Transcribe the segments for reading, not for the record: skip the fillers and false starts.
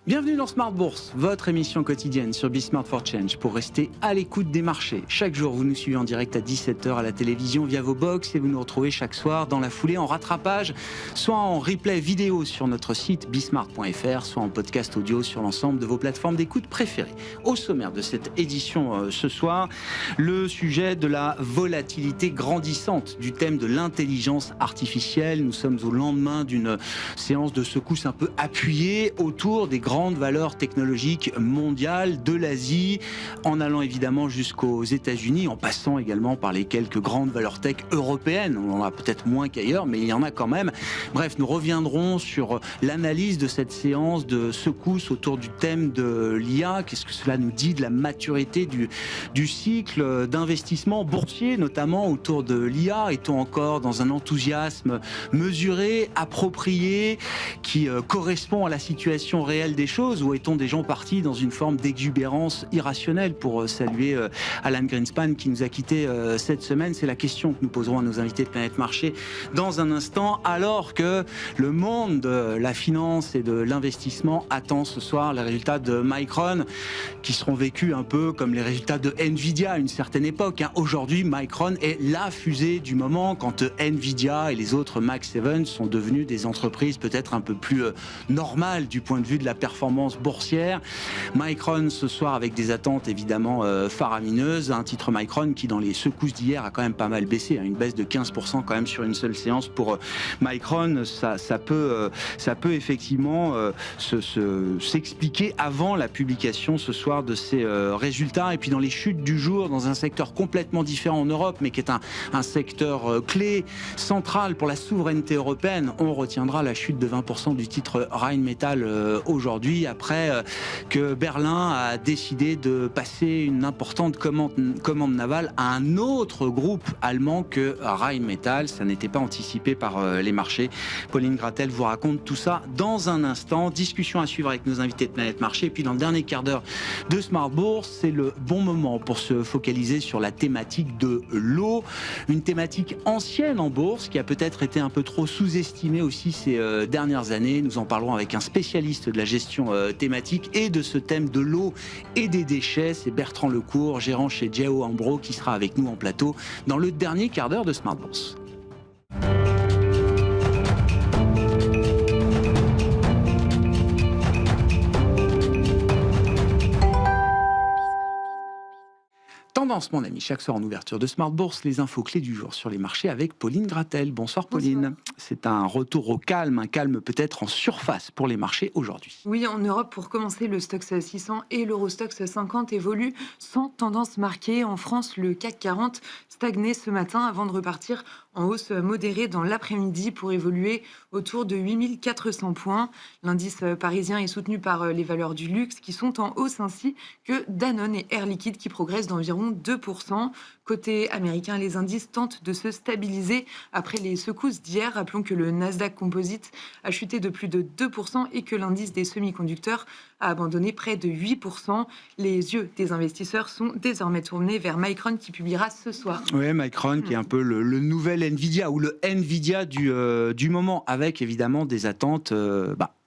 Bienvenue dans Smart Bourse, votre émission quotidienne sur Smart for Change pour rester à l'écoute des marchés. Chaque jour, vous nous suivez en direct à 17h à la télévision via vos box et vous nous retrouvez chaque soir dans la foulée en rattrapage, soit en replay vidéo sur notre site bismart.fr, soit en podcast audio sur l'ensemble de vos plateformes d'écoute préférées. Au sommaire de cette édition ce soir, le sujet de la volatilité grandissante du thème de l'intelligence artificielle. Nous sommes au lendemain d'une séance de secousse un peu appuyée autour des grandes valeurs technologiques mondiales de l'Asie, en allant évidemment jusqu'aux États-Unis, en passant également par les quelques grandes valeurs tech européennes. On en a peut-être moins qu'ailleurs, mais il y en a quand même. Bref, nous reviendrons sur l'analyse de cette séance de secousse autour du thème de l'IA. Qu'est-ce que cela nous dit de la maturité du cycle d'investissement boursier, notamment autour de l'IA? Est-on encore dans un enthousiasme mesuré, approprié, qui correspond à la situation réelle des choses, ou est-on déjà partis dans une forme d'exubérance irrationnelle? Pour saluer Alan Greenspan qui nous a quittés cette semaine, c'est la question que nous poserons à nos invités de Planète Marché dans un instant, alors que le monde de la finance et de l'investissement attend ce soir les résultats de Micron, qui seront vécus un peu comme les résultats de Nvidia à une certaine époque. Aujourd'hui, Micron est la fusée du moment, quand Nvidia et les autres Mac 7 sont devenus des entreprises peut-être un peu plus normales du point de vue de la performance boursière. Micron ce soir avec des attentes évidemment faramineuses. Un titre Micron qui dans les secousses d'hier a quand même pas mal baissé, une baisse de 15% quand même sur une seule séance pour Micron. Ça peut effectivement s'expliquer avant la publication ce soir de ces résultats. Et puis dans les chutes du jour, dans un secteur complètement différent en Europe, mais qui est un secteur clé, central pour la souveraineté européenne, on retiendra la chute de 20% du titre Rheinmetall aujourd'hui, après que Berlin a décidé de passer une importante commande navale à un autre groupe allemand que Rheinmetall. Ça n'était pas anticipé par les marchés. Pauline Gratel vous raconte tout ça dans un instant. Discussion à suivre avec nos invités de Planète Marché. Et puis dans le dernier quart d'heure de Smart Bourse, c'est le bon moment pour se focaliser sur la thématique de l'eau. Une thématique ancienne en bourse qui a peut-être été un peu trop sous-estimée aussi ces dernières années. Nous en parlerons avec un spécialiste de la gestion thématique et de ce thème de l'eau et des déchets. C'est Bertrand Lecourt, gérant chez Jao Hambro, qui sera avec nous en plateau dans le dernier quart d'heure de Smart Bourse. Tendance, mon ami, chaque soir en ouverture de Smart Bourse, les infos clés du jour sur les marchés avec Pauline Gratel. Bonsoir Pauline. Bonsoir. C'est un retour au calme, un calme peut-être en surface pour les marchés aujourd'hui. Oui, en Europe, pour commencer, le Stoxx 600 et l'Eurostoxx 50 évoluent sans tendance marquée. En France, le CAC 40 stagnait ce matin avant de repartir en hausse modérée dans l'après-midi pour évoluer autour de 8400 points. L'indice parisien est soutenu par les valeurs du luxe qui sont en hausse, ainsi que Danone et Air Liquide qui progressent d'environ 2%. Côté américain, les indices tentent de se stabiliser après les secousses d'hier. Rappelons que le Nasdaq Composite a chuté de plus de 2% et que l'indice des semi-conducteurs a abandonné près de 8%. Les yeux des investisseurs sont désormais tournés vers Micron qui publiera ce soir. Oui, Micron qui est un peu le nouvel Nvidia ou le Nvidia du moment, avec évidemment des attentes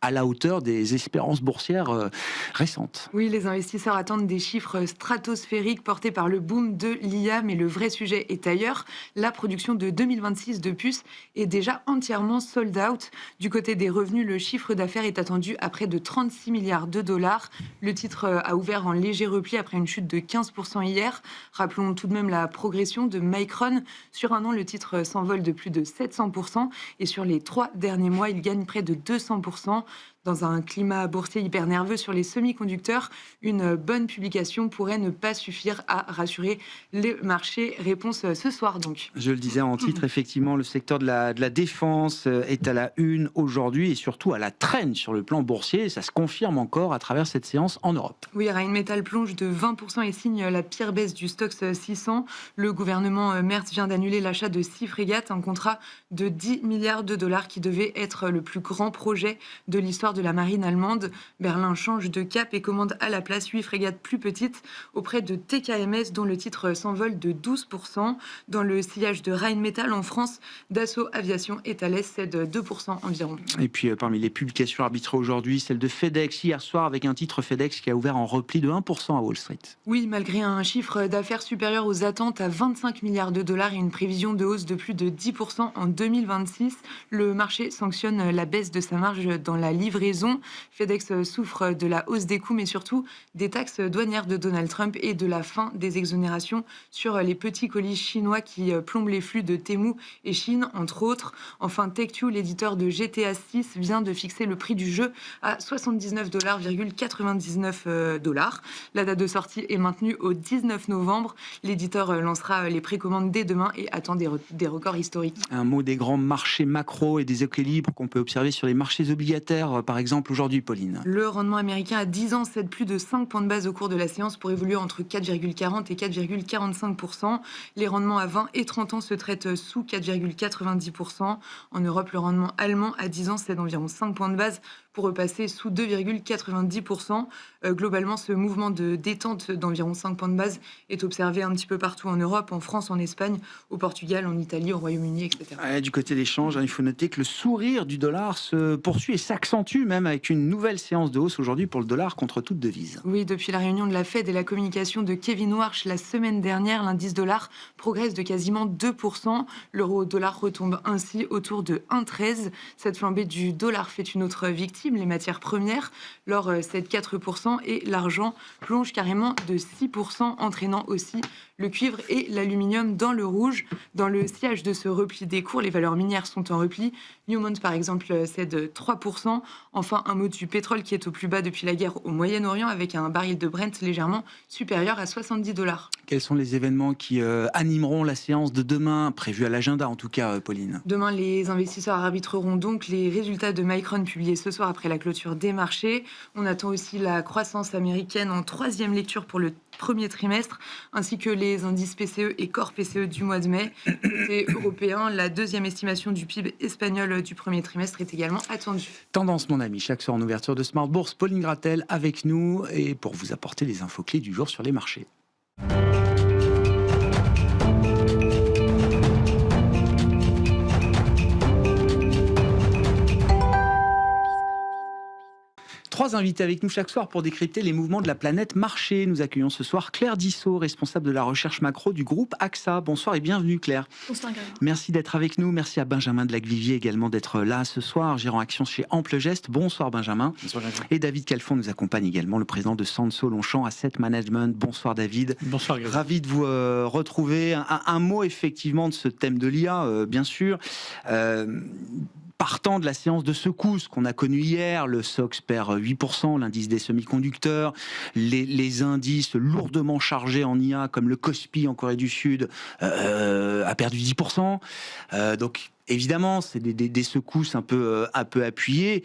à la hauteur des espérances boursières récentes. Oui, les investisseurs attendent des chiffres stratosphériques portés par le boom de l'IA, mais le vrai sujet est ailleurs. La production de 2026 de puces est déjà entièrement sold out. Du côté des revenus, le chiffre d'affaires est attendu à près de 36 milliards de dollars. Le titre a ouvert en léger repli après une chute de 15% hier. Rappelons tout de même la progression de Micron. Sur un an, le titre s'envole de plus de 700% et sur les 3 derniers mois, il gagne près de 200%. Dans un climat boursier hyper nerveux sur les semi-conducteurs, une bonne publication pourrait ne pas suffire à rassurer les marchés. Réponse ce soir donc. Je le disais en titre, effectivement, le secteur de la défense est à la une aujourd'hui et surtout à la traîne sur le plan boursier. Ça se confirme encore à travers cette séance en Europe. Oui, Rheinmetall plonge de 20% et signe la pire baisse du Stoxx 600. Le gouvernement Merz vient d'annuler l'achat de 6 frégates, un contrat de 10 milliards de dollars qui devait être le plus grand projet de l'histoire de la marine allemande. Berlin change de cap et commande à la place 8 frégates plus petites auprès de TKMS, dont le titre s'envole de 12%. Dans le sillage de Rheinmetall en France, Dassault Aviation et Thales cèdent 2% environ. Et puis parmi les publications arbitrées aujourd'hui, celle de FedEx hier soir, avec un titre FedEx qui a ouvert en repli de 1% à Wall Street. Oui, malgré un chiffre d'affaires supérieur aux attentes à 25 milliards de dollars et une prévision de hausse de plus de 10% en 2026, le marché sanctionne la baisse de sa marge dans la livraison. FedEx souffre de la hausse des coûts, mais surtout des taxes douanières de Donald Trump et de la fin des exonérations sur les petits colis chinois qui plombent les flux de Temu et Chine, entre autres. Enfin, Take-Two, l'éditeur de GTA 6, vient de fixer le prix du jeu à $79,99. La date de sortie est maintenue au 19 novembre. L'éditeur lancera les précommandes dès demain et attend des records historiques. Un mot des grands marchés macro et des équilibres qu'on peut observer sur les marchés obligataires, par exemple, aujourd'hui, Pauline. Le rendement américain à 10 ans cède plus de 5 points de base au cours de la séance pour évoluer entre 4,40 et 4,45%. Les rendements à 20 et 30 ans se traitent sous 4,90%. En Europe, le rendement allemand à 10 ans cède environ 5 points de base pour repasser sous 2,90%. Globalement, ce mouvement de détente d'environ 5 points de base est observé un petit peu partout en Europe, en France, en Espagne, au Portugal, en Italie, au Royaume-Uni, etc. Du côté des changes, il faut noter que le sourire du dollar se poursuit et s'accentue même avec une nouvelle séance de hausse aujourd'hui pour le dollar contre toute devise. Oui, depuis la réunion de la Fed et la communication de Kevin Warsh la semaine dernière, l'indice dollar progresse de quasiment 2%. L'euro-dollar retombe ainsi autour de 1,13. Cette flambée du dollar fait une autre victime, les matières premières. L'or cède 4% et l'argent plonge carrément de 6%, entraînant aussi le cuivre et l'aluminium dans le rouge. Dans le sillage de ce repli des cours, les valeurs minières sont en repli. Newmont, par exemple, cède 3%. Enfin, un mot du pétrole qui est au plus bas depuis la guerre au Moyen-Orient, avec un baril de Brent légèrement supérieur à $70. Quels sont les événements qui animeront la séance de demain, prévue à l'agenda en tout cas, Pauline? Demain, les investisseurs arbitreront donc les résultats de Micron publiés ce soir après la clôture des marchés. On attend aussi la croissance américaine en troisième lecture pour le premier trimestre, ainsi que les indices PCE et Core PCE du mois de mai. Côté européen, la deuxième estimation du PIB espagnol du premier trimestre est également attendue. Tendance, mon ami, chaque soir en ouverture de Smart Bourse, Pauline Gratel avec nous et pour vous apporter les infos clés du jour sur les marchés. Trois invités avec nous chaque soir pour décrypter les mouvements de la planète marché. Nous accueillons ce soir Claire Dissot, responsable de la recherche macro du groupe AXA. Bonsoir et bienvenue Claire. Bonsoir Grégoire. Merci d'être avec nous. Merci à Benjamin de Lacvivier également d'être là ce soir, gérant action chez Ample Geste. Bonsoir Benjamin. Bonsoir Grégoire. Et David Calfon nous accompagne également, le président de Sanso Longchamp Asset Management. Bonsoir David. Bonsoir Grégoire. Ravi de vous retrouver. Un mot effectivement de ce thème de l'IA, bien sûr. Partant de la séance de secousse qu'on a connue hier, le SOX perd 8%, l'indice des semi-conducteurs, les indices lourdement chargés en IA comme le Kospi en Corée du Sud a perdu 10%. Donc évidemment, c'est des secousses un peu appuyées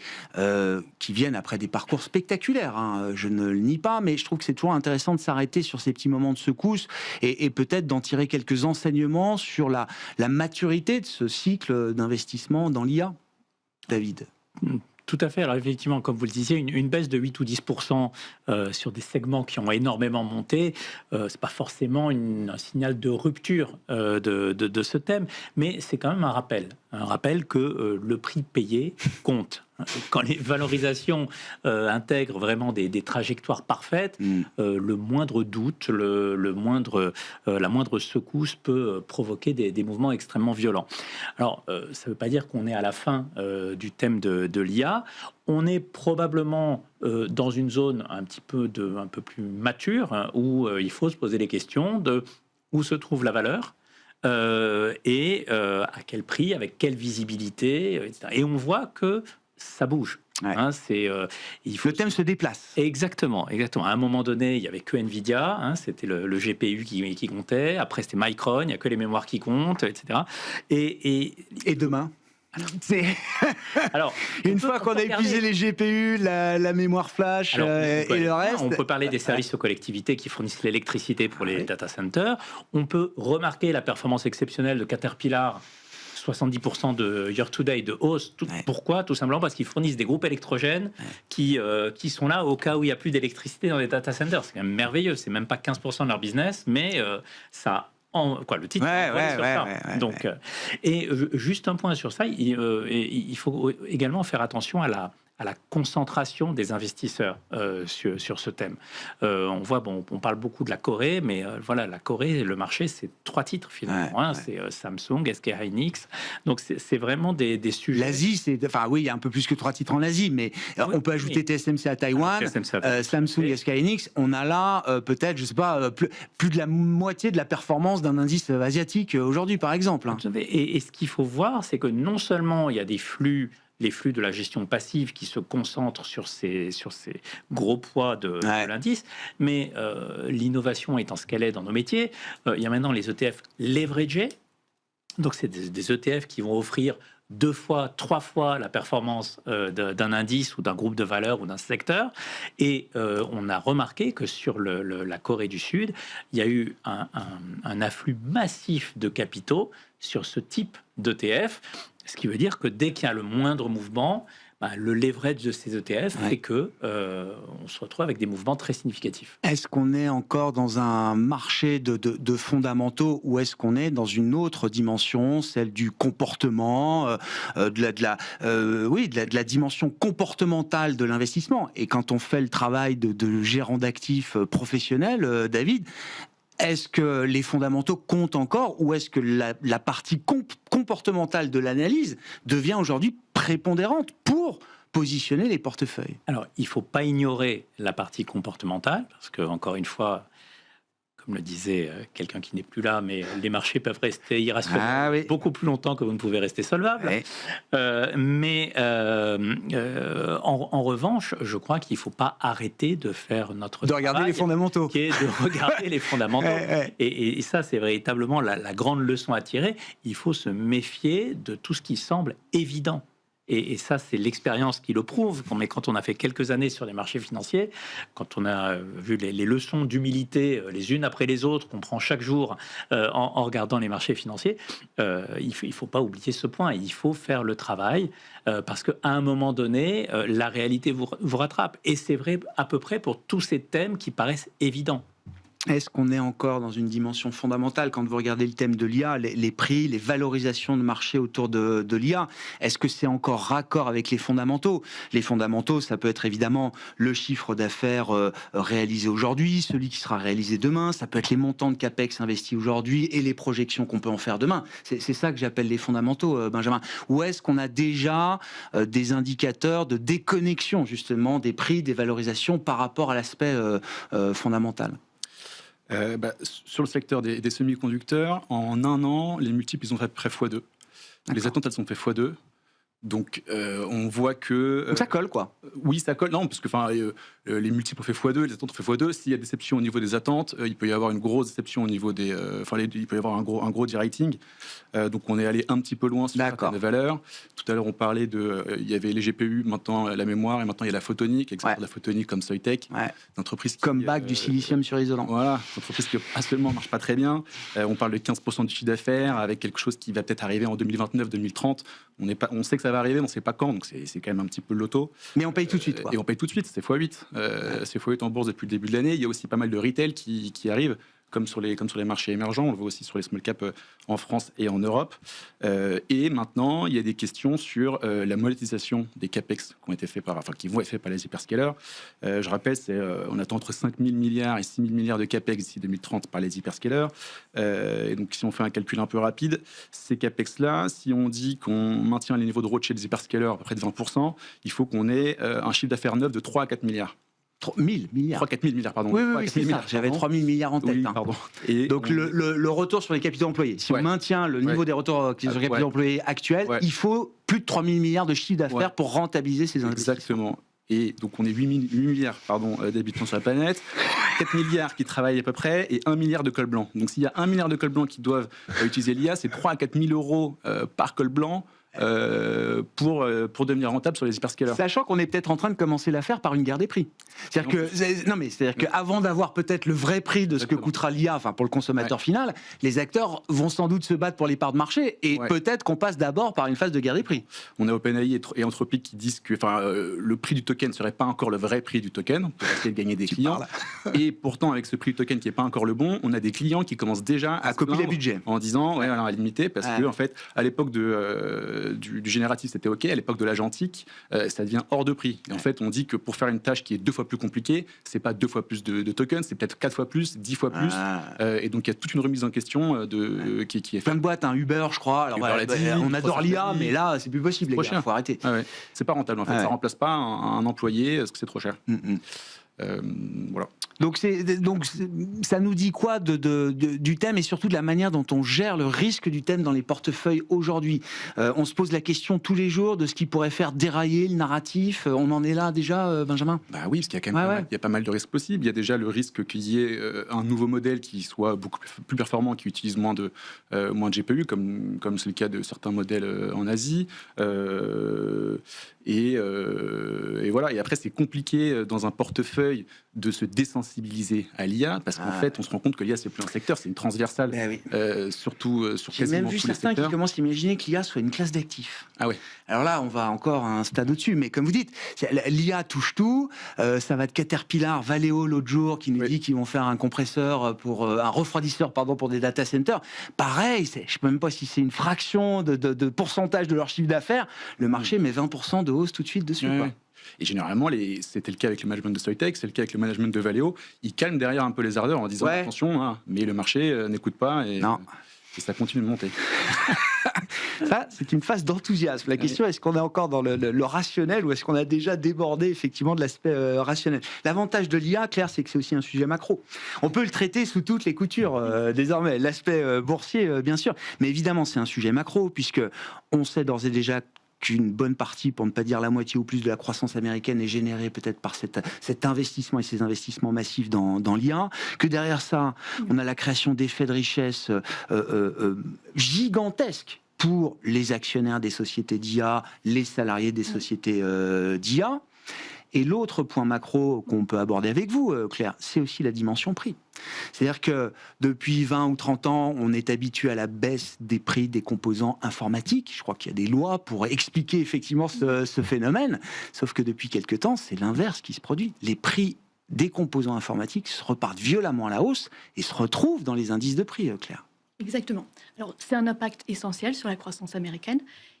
qui viennent après des parcours spectaculaires. Hein. Je ne le nie pas, mais je trouve que c'est toujours intéressant de s'arrêter sur ces petits moments de secousse et peut-être d'en tirer quelques enseignements sur la maturité de ce cycle d'investissement dans l'IA. David. Tout à fait. Alors effectivement, comme vous le disiez, une baisse de 8 ou 10% sur des segments qui ont énormément monté, c'est pas forcément un signal de rupture de ce thème, mais c'est quand même un rappel que le prix payé compte. Quand les valorisations intègrent vraiment des trajectoires parfaites, le moindre doute, la moindre secousse peut provoquer des mouvements extrêmement violents. Alors, ça ne veut pas dire qu'on est à la fin du thème de l'IA. On est probablement dans une zone un peu plus mature, hein, où il faut se poser les questions de où se trouve la valeur, et à quel prix, avec quelle visibilité, etc. Et on voit que ça bouge. Ouais. Hein, le thème se déplace. Exactement. À un moment donné, il n'y avait que Nvidia, hein, c'était le GPU qui comptait. Après, c'était Micron, il n'y a que les mémoires qui comptent, etc. Et demain alors, une fois qu'on a épuisé les GPU, la mémoire flash et le reste... On peut parler des services aux collectivités qui fournissent l'électricité pour les data centers. On peut remarquer la performance exceptionnelle de Caterpillar 70% de year-to-date de hausse. Pourquoi ? Tout simplement parce qu'ils fournissent des groupes électrogènes qui sont là au cas où il n'y a plus d'électricité dans les data centers. C'est quand même merveilleux. C'est même pas 15% de leur business, mais ça... le titre sur ça. Donc, et juste un point sur ça, il faut également faire attention à la concentration des investisseurs sur ce thème. On voit, on parle beaucoup de la Corée, mais voilà, la Corée, le marché, c'est 3 titres finalement. C'est Samsung, SK Hynix. Donc c'est vraiment des sujets. L'Asie, il y a un peu plus que 3 titres en Asie, mais on peut ajouter TSMC à Taïwan, Samsung et SK Hynix. On a là peut-être, je sais pas, plus de la moitié de la performance d'un indice asiatique aujourd'hui, par exemple. Et ce qu'il faut voir, c'est que non seulement il y a les flux de la gestion passive qui se concentrent sur ces gros poids de l'indice, mais l'innovation étant ce qu'elle est dans nos métiers, il y a maintenant les ETF leveragés. Donc c'est des ETF qui vont offrir 2 fois, 3 fois la performance d'un indice ou d'un groupe de valeurs ou d'un secteur. Et on a remarqué que sur la Corée du Sud, il y a eu un afflux massif de capitaux sur ce type d'ETF. Ce qui veut dire que dès qu'il y a le moindre mouvement, le leverage de ces ETF fait que on se retrouve avec des mouvements très significatifs. Est-ce qu'on est encore dans un marché de fondamentaux ou est-ce qu'on est dans une autre dimension, celle du comportement, de la dimension comportementale de l'investissement ? Et quand on fait le travail de gérant d'actifs professionnel, David, est-ce que les fondamentaux comptent encore ou est-ce que la partie comportementale de l'analyse devient aujourd'hui prépondérante pour positionner les portefeuilles ? Alors, il ne faut pas ignorer la partie comportementale parce que, encore une fois, comme le disait quelqu'un qui n'est plus là, mais les marchés peuvent rester irrationnels beaucoup plus longtemps que vous ne pouvez rester solvable. Mais en revanche, je crois qu'il ne faut pas arrêter de faire notre travail, regarder les fondamentaux, qui est de regarder les fondamentaux. Et ça, c'est véritablement la grande leçon à tirer. Il faut se méfier de tout ce qui semble évident. Et ça, c'est l'expérience qui le prouve. Mais quand on a fait quelques années sur les marchés financiers, quand on a vu les leçons d'humilité les unes après les autres qu'on prend chaque jour en regardant les marchés financiers, il ne faut pas oublier ce point. Il faut faire le travail parce qu'à un moment donné, la réalité vous rattrape. Et c'est vrai à peu près pour tous ces thèmes qui paraissent évidents. Est-ce qu'on est encore dans une dimension fondamentale quand vous regardez le thème de l'IA, les prix, les valorisations de marché autour de l'IA? Est-ce que c'est encore raccord avec les fondamentaux? Les fondamentaux, ça peut être évidemment le chiffre d'affaires réalisé aujourd'hui, celui qui sera réalisé demain, ça peut être les montants de CAPEX investis aujourd'hui et les projections qu'on peut en faire demain. C'est ça que j'appelle les fondamentaux, Benjamin. Ou est-ce qu'on a déjà des indicateurs de déconnexion justement des prix, des valorisations par rapport à l'aspect fondamental? Sur le secteur des semi-conducteurs, en un an, les multiples, ils ont fait près x2. Les attentes, elles sont fait x2. Donc, on voit que... Donc ça colle, quoi. Oui, ça colle. Non, parce que les multiples ont fait x2, les attentes ont fait x2. S'il y a déception au niveau des attentes, il peut y avoir une grosse déception au niveau des... il peut y avoir un gros de-rating. Donc, on est allé un petit peu loin sur certaines valeurs. Tout à l'heure, on parlait il y avait les GPU, maintenant la mémoire, et maintenant il y a la photonique. Exemple de la photonique comme Soitec. D'entreprise comme bac du silicium sur isolant. Voilà, une entreprise qui actuellement marche pas très bien. On parle de 15% du chiffre d'affaires avec quelque chose qui va peut-être arriver en 2029-2030. On sait que ça va arriver, on ne sait pas quand, donc c'est quand même un petit peu le loto. Mais on paye tout de suite, quoi. Et on paye tout de suite, c'est x8. C'est x8 en bourse depuis le début de l'année. Il y a aussi pas mal de retail qui arrive, comme sur les marchés émergents. On le voit aussi sur les small caps en France et en Europe. Et maintenant, il y a des questions sur la monétisation des CAPEX qui vont être faits par les hyperscalers. Je rappelle, on attend entre 5 000 milliards et 6 000 milliards de CAPEX d'ici 2030 par les hyperscalers. Et donc, si on fait un calcul un peu rapide, ces CAPEX-là, si on dit qu'on maintient les niveaux de ROIC chez les hyperscalers à peu près de 20%, il faut qu'on ait un chiffre d'affaires neuf de 3 à 4 milliards. 3 000 milliards. 3 4 000 milliards, pardon. Oui, c'est ça. J'avais 3 000 milliards en tête. Oui, pardon. Et donc, le retour sur les capitaux employés. Si on maintient le niveau des retours sur les capitaux employés actuels, il faut plus de 3 000 milliards de chiffre d'affaires pour rentabiliser ces investissements. Exactement. Et donc, on est 8 milliards d'habitants sur la planète, 4 milliards qui travaillent à peu près, et 1 milliard de cols blancs. Donc, s'il y a 1 milliard de cols blancs qui doivent utiliser l'IA, c'est 3 à 4 000 euros par col blanc pour devenir rentable sur les hyperscalers. Sachant qu'on est peut-être en train de commencer l'affaire par une guerre des prix. C'est-à-dire qu'avant d'avoir peut-être le vrai prix de ce que coûtera l'IA, enfin pour le consommateur final, les acteurs vont sans doute se battre pour les parts de marché et peut-être qu'on passe d'abord par une phase de guerre des prix. On a OpenAI et Anthropic qui disent que le prix du token ne serait pas encore le vrai prix du token pour essayer de gagner des clients. Et pourtant, avec ce prix du token qui n'est pas encore le bon, on a des clients qui commencent déjà à copier les budgets en disant alors à limiter parce que en fait à l'époque du génératif c'était ok, à l'époque de l'agentique ça devient hors de prix. Et en fait on dit que pour faire une tâche qui est 2 fois plus compliquée, c'est pas 2 fois plus de tokens, c'est peut-être 4 fois plus, 10 fois plus. Et donc il y a toute une remise en question qui est faite. Plein de boîtes, Uber je crois. Alors, on adore l'IA, mais là c'est plus possible, les gars, faut arrêter. C'est pas rentable en fait, ça remplace pas un employé parce que c'est trop cher. Voilà. Donc ça nous dit quoi du thème et surtout de la manière dont on gère le risque du thème dans les portefeuilles aujourd'hui. On se pose la question tous les jours de ce qui pourrait faire dérailler le narratif. On en est là déjà, Benjamin ? Bah oui, parce qu'il y a quand même il y a pas mal de risques possibles. Il y a déjà le risque qu'il y ait un nouveau modèle qui soit beaucoup plus performant, qui utilise moins de GPU, comme c'est le cas de certains modèles en Asie. Et voilà. Et après, c'est compliqué dans un portefeuille de se désensibiliser à l'IA parce qu'en fait, on se rend compte que l'IA c'est plus un secteur, c'est une transversale, surtout sur quasiment tous les secteurs. J'ai même vu certains qui commencent à imaginer que l'IA soit une classe d'actifs. Ah ouais. Alors là, on va encore à un stade au-dessus, mais comme vous dites, l'IA touche tout. Ça va de Caterpillar, Valeo l'autre jour qui nous dit qu'ils vont faire un compresseur un refroidisseur pour des data centers. Pareil, je ne sais même pas si c'est une fraction de pourcentage de leur chiffre d'affaires. Le marché met 20% de hausse tout de suite dessus. Et généralement, c'était le cas avec le management de Soitec, c'est le cas avec le management de Valeo. Ils calment derrière un peu les ardeurs en disant attention, mais le marché n'écoute pas et ça continue de monter. Ça, c'est une phase d'enthousiasme. La question, est-ce qu'on est encore dans le rationnel ou est-ce qu'on a déjà débordé effectivement de l'aspect rationnel ? L'avantage de l'IA, Claire, c'est que c'est aussi un sujet macro. On peut le traiter sous toutes les coutures désormais. L'aspect boursier, bien sûr, mais évidemment, c'est un sujet macro puisque on sait d'ores et déjà qu'une bonne partie, pour ne pas dire la moitié ou plus de la croissance américaine est générée peut-être par cet investissement et ces investissements massifs dans l'IA, que derrière ça, on a la création d'effets de richesse gigantesques pour les actionnaires des sociétés d'IA, les salariés des sociétés d'IA. Et l'autre point macro qu'on peut aborder avec vous, Claire, c'est aussi la dimension prix. C'est-à-dire que depuis 20 ou 30 ans, on est habitué à la baisse des prix des composants informatiques. Je crois qu'il y a des lois pour expliquer effectivement ce phénomène. Sauf que depuis quelque temps, c'est l'inverse qui se produit. Les prix des composants informatiques se repartent violemment à la hausse et se retrouvent dans les indices de prix, Claire. Exactement. Alors, c'est un impact essentiel sur la croissance américaine.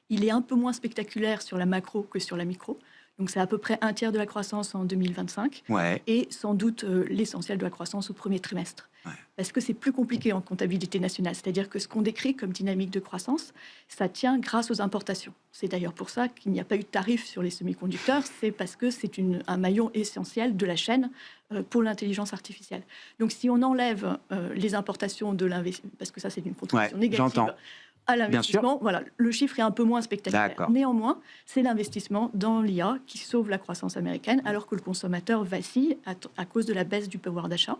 Il est un peu moins spectaculaire sur la macro que sur la micro. Donc, c'est à peu près un tiers de la croissance en 2025 et sans doute l'essentiel de la croissance au premier trimestre. Parce que c'est plus compliqué en comptabilité nationale. C'est-à-dire que ce qu'on décrit comme dynamique de croissance, ça tient grâce aux importations. C'est d'ailleurs pour ça qu'il n'y a pas eu de tarif sur les semi-conducteurs. C'est parce que c'est un maillon essentiel de la chaîne pour l'intelligence artificielle. Donc, si on enlève les importations de l'investissement, parce que ça, c'est une contribution négative à l'investissement, voilà, le chiffre est un peu moins spectaculaire. Néanmoins, c'est l'investissement dans l'IA qui sauve la croissance américaine, alors que le consommateur vacille à cause de la baisse du pouvoir d'achat.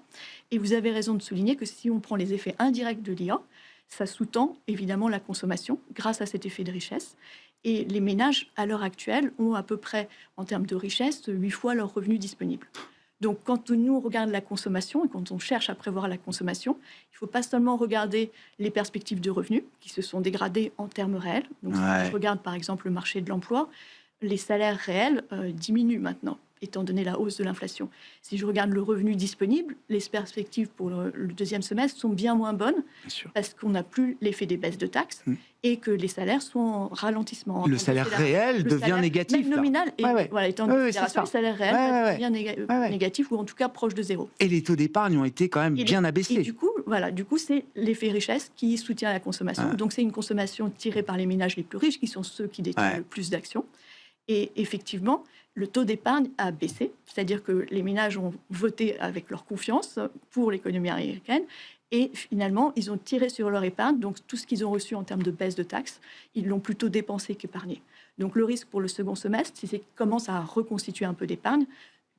Et vous avez raison de souligner que si on prend les effets indirects de l'IA, ça sous-tend évidemment la consommation grâce à cet effet de richesse. Et les ménages, à l'heure actuelle, ont à peu près, en termes de richesse, 8 fois leurs revenus disponibles. Donc, quand nous regarde la consommation et quand on cherche à prévoir la consommation, il ne faut pas seulement regarder les perspectives de revenus qui se sont dégradées en termes réels. Donc, si je regarde par exemple le marché de l'emploi, les salaires réels diminuent maintenant, étant donné la hausse de l'inflation. Si je regarde le revenu disponible, les perspectives pour le deuxième semestre sont bien moins bonnes parce qu'on n'a plus l'effet des baisses de taxes et que les salaires sont en ralentissement. Le salaire réel devient négatif. Même nominal, étant en considération, le salaire réel devient négatif ou en tout cas proche de zéro. Et les taux d'épargne ont été quand même bien abaissés. Et du coup, c'est l'effet richesse qui soutient la consommation. Donc c'est une consommation tirée par les ménages les plus riches, qui sont ceux qui détiennent le plus d'actions. Et effectivement, le taux d'épargne a baissé, c'est-à-dire que les ménages ont voté avec leur confiance pour l'économie américaine et finalement, ils ont tiré sur leur épargne. Donc, tout ce qu'ils ont reçu en termes de baisse de taxes, ils l'ont plutôt dépensé qu'épargné. Donc, le risque pour le second semestre, c'est qu'ils commencent à reconstituer un peu d'épargne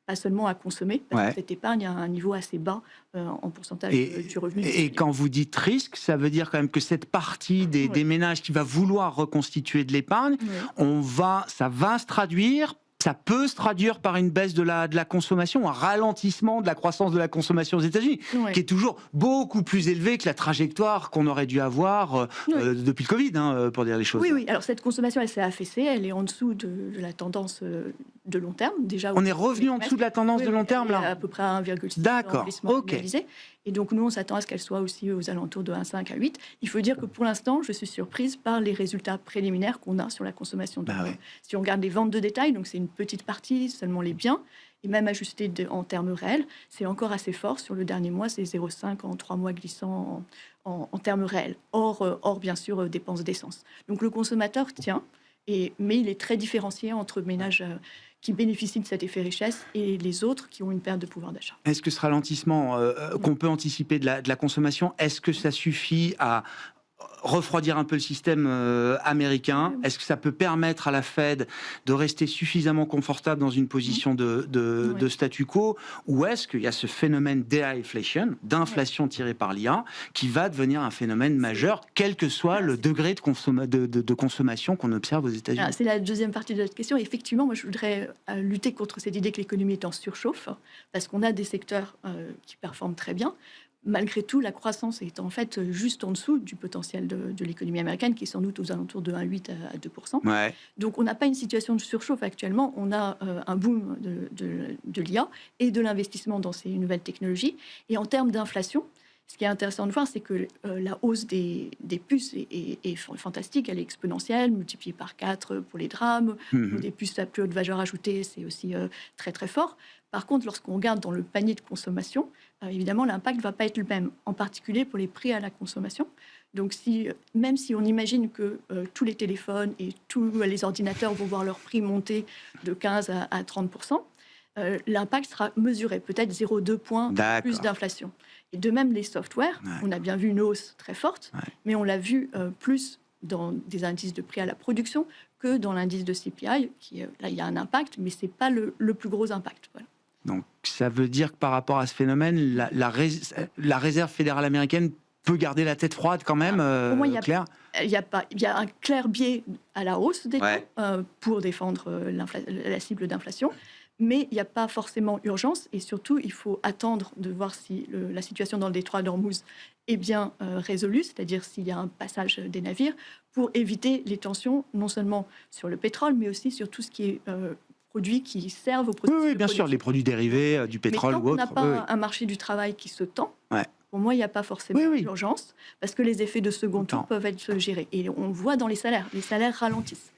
pas seulement à consommer, parce que cette épargne a un niveau assez bas en pourcentage du revenu. Et quand vous dites risque, ça veut dire quand même que cette partie des ménages qui va vouloir reconstituer de l'épargne, ça va se traduire. Ça peut se traduire par une baisse de la consommation, un ralentissement de la croissance de la consommation aux États-Unis, qui est toujours beaucoup plus élevée que la trajectoire qu'on aurait dû avoir depuis le Covid, pour dire les choses. Oui. Alors cette consommation, elle s'est affaissée, elle est en dessous de la tendance de long terme. Déjà, on est revenu en dessous de la tendance de long terme, là. À peu près à 1,6. D'accord. Ok. Et donc nous, on s'attend à ce qu'elle soit aussi aux alentours de 1,5 à 8. Il faut dire que pour l'instant, je suis surprise par les résultats préliminaires qu'on a sur la consommation. Si on regarde les ventes de détail, donc c'est une petite partie, seulement les biens, et même ajusté en termes réels, c'est encore assez fort. Sur le dernier mois, c'est 0,5 en 3 mois glissants en termes réels, hors bien sûr dépenses d'essence. Donc le consommateur tient, mais il est très différencié entre ménages qui bénéficient de cet effet richesse et les autres qui ont une perte de pouvoir d'achat. Est-ce que ce ralentissement qu'on peut anticiper de la consommation, est-ce que ça suffit à refroidir un peu le système américain? Est-ce que ça peut permettre à la Fed de rester suffisamment confortable dans une position de statu quo? Ou est-ce qu'il y a ce phénomène d'inflation tirée par l'IA, qui va devenir un phénomène majeur, quel que soit le degré de consommation qu'on observe aux États-Unis? C'est la deuxième partie de votre question. Effectivement, moi, je voudrais lutter contre cette idée que l'économie est en surchauffe, parce qu'on a des secteurs qui performent très bien. Malgré tout, la croissance est en fait juste en dessous du potentiel de l'économie américaine, qui est sans doute aux alentours de 1,8 à 2%. Donc, on n'a pas une situation de surchauffe actuellement. On a un boom de l'IA et de l'investissement dans ces nouvelles technologies. Et en termes d'inflation, ce qui est intéressant de voir, c'est que la hausse des puces est fantastique. Elle est exponentielle, multipliée par 4 pour les drames. Pour des puces à plus haute valeur ajoutée, c'est aussi très, très fort. Par contre, lorsqu'on regarde dans le panier de consommation, évidemment, l'impact ne va pas être le même, en particulier pour les prix à la consommation. Donc, même si on imagine que tous les téléphones et tous les ordinateurs vont voir leur prix monter de 15 à 30%, l'impact sera mesuré, peut-être 0,2 points plus d'inflation. Et de même, les softwares, on a bien vu une hausse très forte, mais on l'a vu plus dans des indices de prix à la production que dans l'indice de CPI, là, il y a un impact, mais ce n'est pas le plus gros impact. Voilà. Donc, ça veut dire que par rapport à ce phénomène, la Réserve fédérale américaine peut garder la tête froide quand même, pour moi, Claire? Il y a un clair biais à la hausse des taux pour défendre la cible d'inflation, mais il n'y a pas forcément urgence, et surtout, il faut attendre de voir si la situation dans le détroit d'Ormuz est bien résolue, c'est-à-dire s'il y a un passage des navires, pour éviter les tensions, non seulement sur le pétrole, mais aussi sur tout ce qui est produits qui servent aux produits. Oui, bien sûr, les produits dérivés du pétrole ou autre. Mais tant qu'on n'a pas un marché du travail qui se tend, pour moi, il n'y a pas forcément d'urgence, parce que les effets de second tour peuvent être gérés. Et on voit dans les salaires ralentissent.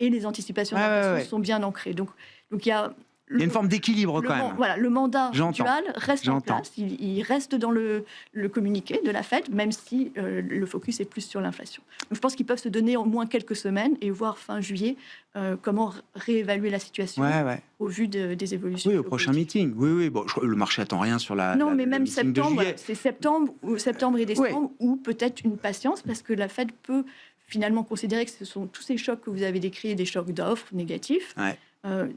Et les anticipations d'inflation sont bien ancrées. Donc il y a... Il y a une forme d'équilibre quand même. Voilà, le mandat dual reste en place. Il reste dans le communiqué de la Fed, même si le focus est plus sur l'inflation. Donc, je pense qu'ils peuvent se donner au moins quelques semaines et voir fin juillet comment réévaluer la situation au vu des évolutions. Oui, au prochain meeting. Oui. Bon, le marché attend rien sur la. Non, mais même septembre, c'est septembre et décembre, ou peut-être une patience, parce que la Fed peut finalement considérer que ce sont tous ces chocs que vous avez décrits, des chocs d'offres négatifs.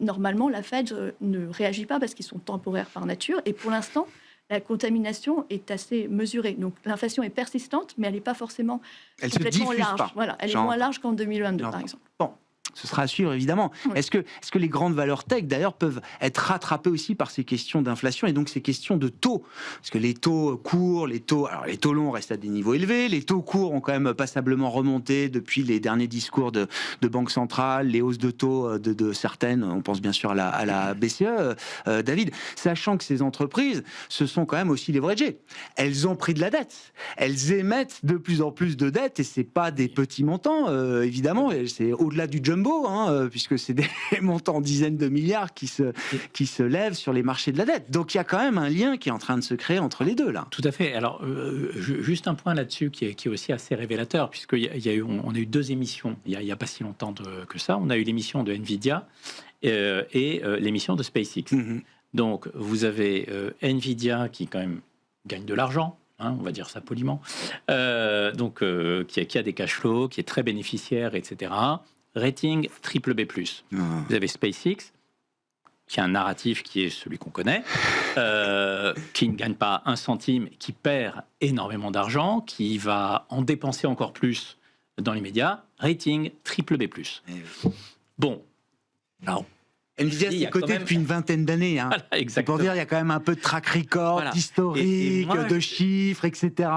Normalement, la Fed ne réagit pas parce qu'ils sont temporaires par nature. Et pour l'instant, la contamination est assez mesurée. Donc l'inflation est persistante, mais elle n'est pas forcément complètement large. Voilà, elle est moins large qu'en 2022, par exemple. Bon. Ce sera à suivre, évidemment. Est-ce que les grandes valeurs tech, d'ailleurs, peuvent être rattrapées aussi par ces questions d'inflation et donc ces questions de taux? Parce que les taux courts, les taux longs restent à des niveaux élevés, les taux courts ont quand même passablement remonté depuis les derniers discours de banque centrale, les hausses de taux de certaines, on pense bien sûr à la BCE, David, sachant que ces entreprises, ce sont quand même aussi leveragées. Elles ont pris de la dette, elles émettent de plus en plus de dettes, et c'est pas des petits montants, évidemment, c'est au-delà du jumbo, puisque c'est des montants en dizaines de milliards qui se lèvent sur les marchés de la dette. Donc il y a quand même un lien qui est en train de se créer entre les deux, là. Tout à fait. Alors, juste un point là-dessus qui est aussi assez révélateur, puisqu'on a eu deux émissions il n'y a pas si longtemps que ça. On a eu l'émission de Nvidia et l'émission de SpaceX. Donc, vous avez Nvidia qui, quand même, gagne de l'argent. On va dire ça poliment. Qui a des cash flows, qui est très bénéficiaire, etc. Rating BBB+. Vous avez SpaceX, qui a un narratif qui est celui qu'on connaît, qui ne gagne pas un centime, qui perd énormément d'argent, qui va en dépenser encore plus dans les médias. Rating triple B+. Bon, alors... Nvidia, c'est coté depuis une vingtaine d'années. Hein. Voilà, c'est pour dire il y a quand même un peu de track record, d'historique, de chiffres, etc.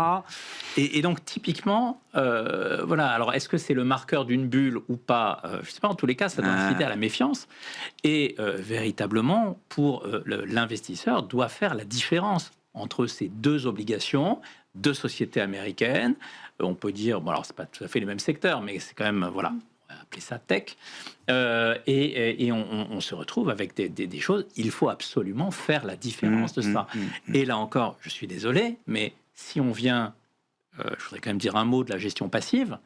Et donc, typiquement, voilà. Alors, est-ce que c'est le marqueur d'une bulle ou pas? Je ne sais pas. En tous les cas, ça doit inciter à la méfiance. Et véritablement, pour l'investisseur, doit faire la différence entre ces deux obligations, deux sociétés américaines. On peut dire, bon, alors, c'est pas tout à fait les mêmes secteurs, mais c'est quand même, voilà. On va appeler ça tech, et on se retrouve avec des choses. Il faut absolument faire la différence de ça. Et là encore, je suis désolé, mais si on vient, je voudrais quand même dire un mot de la gestion passive,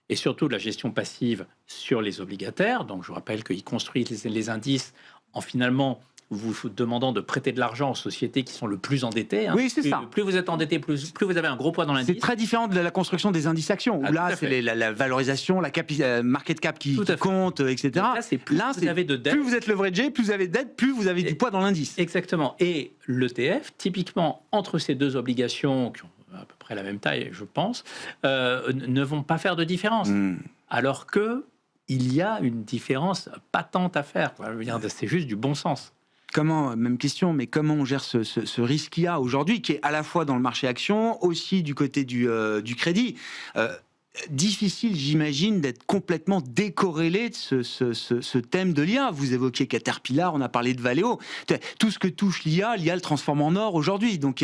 et surtout de la gestion passive sur les obligataires. Donc je vous rappelle qu'ils construisent les indices en finalement vous demandant de prêter de l'argent aux sociétés qui sont le plus endettées. Hein. Oui, c'est ça. Plus vous êtes endetté, plus vous avez un gros poids dans l'indice. C'est très différent de la construction des indices actions, où là, c'est la valorisation, la market cap qui compte, etc. Donc là, vous avez de dette. Plus vous êtes leveragé, plus vous avez de dette, plus vous avez du poids dans l'indice. Exactement. Et l'ETF, typiquement, entre ces deux obligations, qui ont à peu près la même taille, je pense, ne vont pas faire de différence. Alors que il y a une différence patente à faire. Je veux dire, c'est juste du bon sens. Comment, même question, mais comment on gère ce risque qu'il y a aujourd'hui, qui est à la fois dans le marché action, aussi du côté du crédit difficile, j'imagine, d'être complètement décorrélé de ce thème de l'IA. Vous évoquiez Caterpillar, on a parlé de Valeo. Tout ce que touche l'IA le transforme en or aujourd'hui. Donc,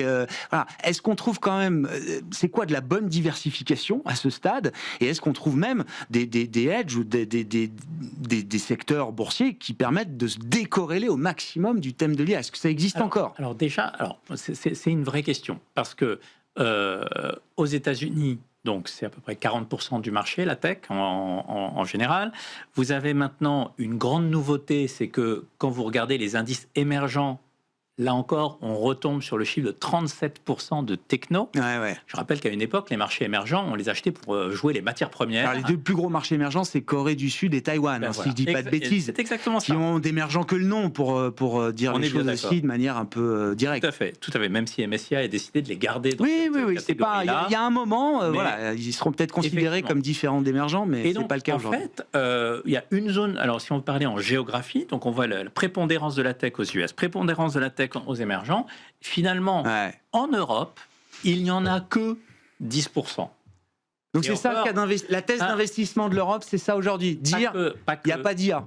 voilà. Est-ce qu'on trouve quand même... c'est quoi de la bonne diversification à ce stade? Et est-ce qu'on trouve même des hedges ou des secteurs boursiers qui permettent de se décorréler au maximum du thème de l'IA? Est-ce que ça existe encore? Alors déjà, c'est une vraie question. Parce que aux États-Unis, donc c'est à peu près 40% du marché, la tech en général. Vous avez maintenant une grande nouveauté, c'est que quand vous regardez les indices émergents, là encore, on retombe sur le chiffre de 37% de techno. Ouais. Je rappelle qu'à une époque, les marchés émergents, on les achetait pour jouer les matières premières. Alors, les deux plus gros marchés émergents, c'est Corée du Sud et Taïwan, si je dis pas de bêtises. C'est exactement ça. Qui ont d'émergents que le nom pour dire les choses aussi de manière un peu directe. Tout à fait. Même si MSCI a décidé de les garder dans oui, cette catégorie-là. Il y a un moment, voilà, ils seront peut-être considérés comme différents d'émergents, mais c'est pas le cas aujourd'hui. En fait, il y a une zone. Alors, si on veut parler en géographie, donc on voit la prépondérance de la tech aux US, prépondérance de la tech aux émergents. Finalement, en Europe, il n'y en a que 10%. Donc c'est ça la thèse d'investissement de l'Europe, c'est ça aujourd'hui. Dire, il n'y a pas d'IA.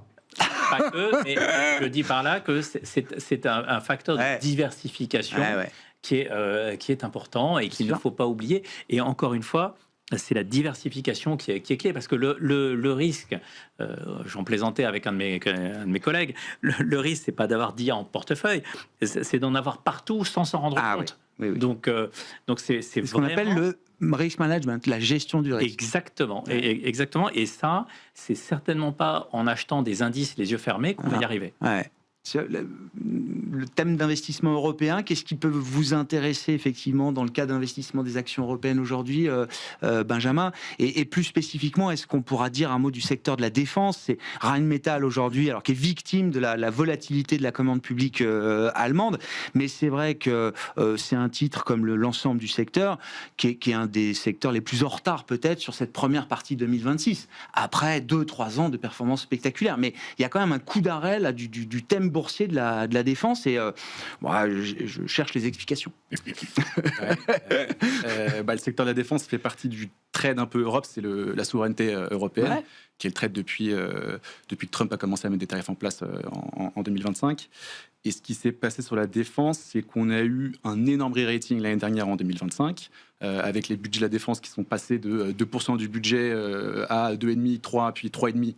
Pas que, mais je dis par là que c'est un facteur de diversification qui est important et qu'il ne faut pas oublier. Et encore une fois, c'est la diversification qui est clé, parce que le risque, j'en plaisantais avec un de mes collègues, le risque, c'est pas d'avoir d'IA en portefeuille, c'est d'en avoir partout sans s'en rendre compte. Oui. Donc c'est ce qu'on appelle le risk management, la gestion du risque. Exactement. Exactement. Et ça, c'est certainement pas en achetant des indices les yeux fermés qu'on va y arriver. Le thème d'investissement européen, qu'est-ce qui peut vous intéresser effectivement dans le cas d'investissement des actions européennes aujourd'hui, Benjamin, et plus spécifiquement, est-ce qu'on pourra dire un mot du secteur de la défense? C'est Rheinmetall aujourd'hui, alors qui est victime de la volatilité de la commande publique allemande, mais c'est vrai que c'est un titre comme l'ensemble du secteur qui est un des secteurs les plus en retard peut-être sur cette première partie 2026, après 2-3 ans de performances spectaculaires. Mais il y a quand même un coup d'arrêt là, du thème boursier de la défense, et je cherche les explications. Le secteur de la défense fait partie du trade un peu Europe, c'est la souveraineté européenne, qui est le trade depuis que Trump a commencé à mettre des tarifs en place en 2025. Et ce qui s'est passé sur la défense, c'est qu'on a eu un énorme re-rating l'année dernière en 2025, avec les budgets de la défense qui sont passés de 2% du budget à 2,5, 3, puis 3,5%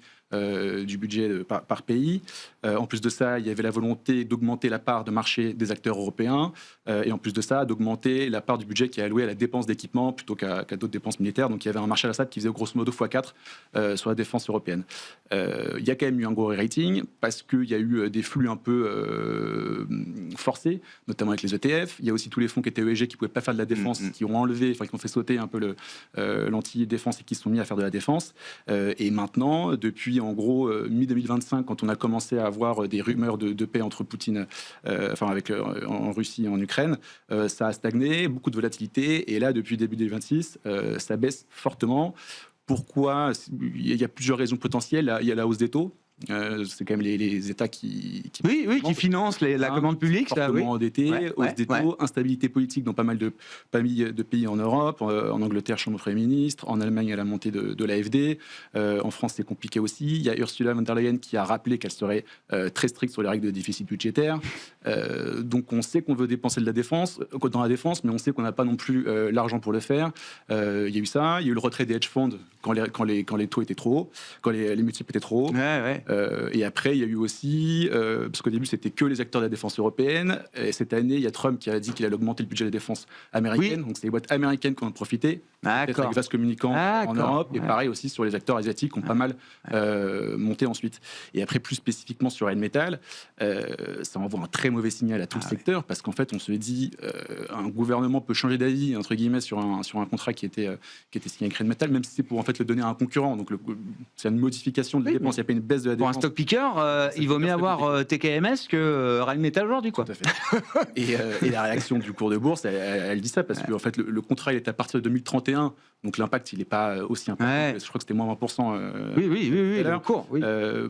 du budget par pays. En plus de ça, il y avait la volonté d'augmenter la part de marché des acteurs européens, et en plus de ça, d'augmenter la part du budget qui est alloué à la dépense d'équipement plutôt qu'à d'autres dépenses militaires. Donc il y avait un marché à la SAP qui faisait grosso modo x4 sur la défense européenne. Il y a quand même eu un gros rating parce qu'il y a eu des flux un peu forcés, notamment avec les ETF. Il y a aussi tous les fonds qui étaient ESG qui ne pouvaient pas faire de la défense, qui ont enlevé, qui ont fait sauter un peu l'anti-défense et qui se sont mis à faire de la défense. Et maintenant, depuis dit en gros mi-2025, quand on a commencé à avoir des rumeurs de paix entre Poutine, en Russie et en Ukraine, ça a stagné, beaucoup de volatilité, et là depuis début 2026, ça baisse fortement. Pourquoi? Il y a plusieurs raisons potentielles. Il y a la hausse des taux. C'est quand même les États qui financent la commande publique. Fortement endettés, hausse des taux, instabilité politique dans pas mal de pays en Europe, en Angleterre, changement de Premier ministre, en Allemagne à la montée de l'AfD, en France c'est compliqué aussi. Il y a Ursula von der Leyen qui a rappelé qu'elle serait très stricte sur les règles de déficit budgétaire. Donc on sait qu'on veut dépenser dans la défense, mais on sait qu'on n'a pas non plus l'argent pour le faire. Il y a eu ça, il y a eu le retrait des hedge funds quand les taux étaient trop hauts, quand les multiples étaient trop hauts. Et après, il y a eu aussi, parce qu'au début, c'était que les acteurs de la défense européenne. Et cette année, il y a Trump qui a dit qu'il allait augmenter le budget de la défense américaine. Donc, c'est les boîtes américaines qui en ont profité. Peut-être avec Vase Communicant en Europe. Et pareil aussi sur les acteurs asiatiques qui ont pas mal monté ensuite. Et après, plus spécifiquement sur Rheinmetall, ça envoie un très mauvais signal à tout le secteur. Parce qu'en fait, on se dit, un gouvernement peut changer d'avis, entre guillemets, sur un contrat qui était signé avec Rheinmetall, même si c'est pour en fait le donner à un concurrent. Donc, c'est une modification de la dépense. Il n'y a pas une baisse de la dépense. Pour un stock picker, il vaut mieux avoir TKMS que Rheinmetall aujourd'hui, quoi. Tout à fait. Et la réaction du cours de bourse, elle dit ça, parce que en fait, le contrat il est à partir de 2031, donc l'impact il n'est pas aussi important. Je crois que c'était moins 20%. Oui, le cours. Oui.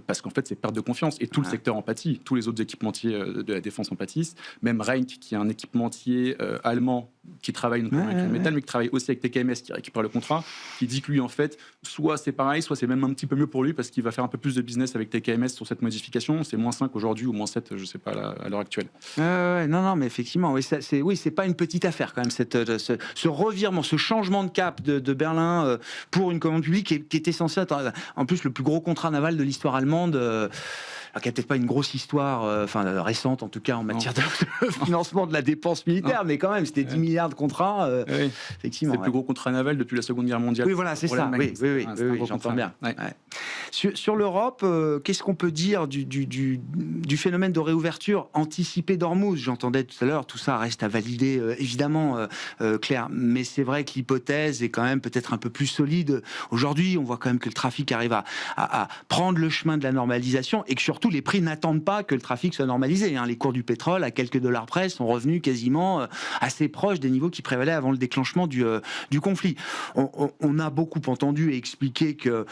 Parce qu'en fait, c'est perte de confiance. Et tout le secteur en pâtit, tous les autres équipementiers de la défense en pâtissent. Même Rhein, qui est un équipementier allemand qui travaille notamment avec Rheinmetall, mais qui travaille aussi avec TKMS, qui récupère le contrat, qui dit que lui, en fait, soit c'est pareil, soit c'est même un petit peu mieux pour lui, parce qu'il va faire un peu plus de business avec TKMS sur cette modification. C'est moins 5 aujourd'hui ou moins 7, je ne sais pas, à l'heure actuelle. Non, mais effectivement, c'est pas une petite affaire quand même, ce revirement, ce changement de cap de Berlin pour une commande publique qui est essentielle. En plus, le plus gros contrat naval de l'histoire allemande. Alors qu'il n'y a peut-être pas une grosse histoire récente, en tout cas en matière de financement de la dépense militaire, mais quand même, c'était 10 milliards de contrats. Effectivement, c'est le plus gros contrat naval depuis la Seconde Guerre mondiale. Oui, voilà, c'est ça. Oui, j'entends bien. Ouais. Sur l'Europe, qu'est-ce qu'on peut dire du phénomène de réouverture anticipée d'Ormuz? J'entendais tout à l'heure, tout ça reste à valider, évidemment, Claire, mais c'est vrai que l'hypothèse est quand même peut-être un peu plus solide. Aujourd'hui, on voit quand même que le trafic arrive à prendre le chemin de la normalisation et que surtout les prix n'attendent pas que le trafic soit normalisé. Les cours du pétrole, à quelques dollars près, sont revenus quasiment assez proches des niveaux qui prévalaient avant le déclenchement du conflit. On a beaucoup entendu et expliqué que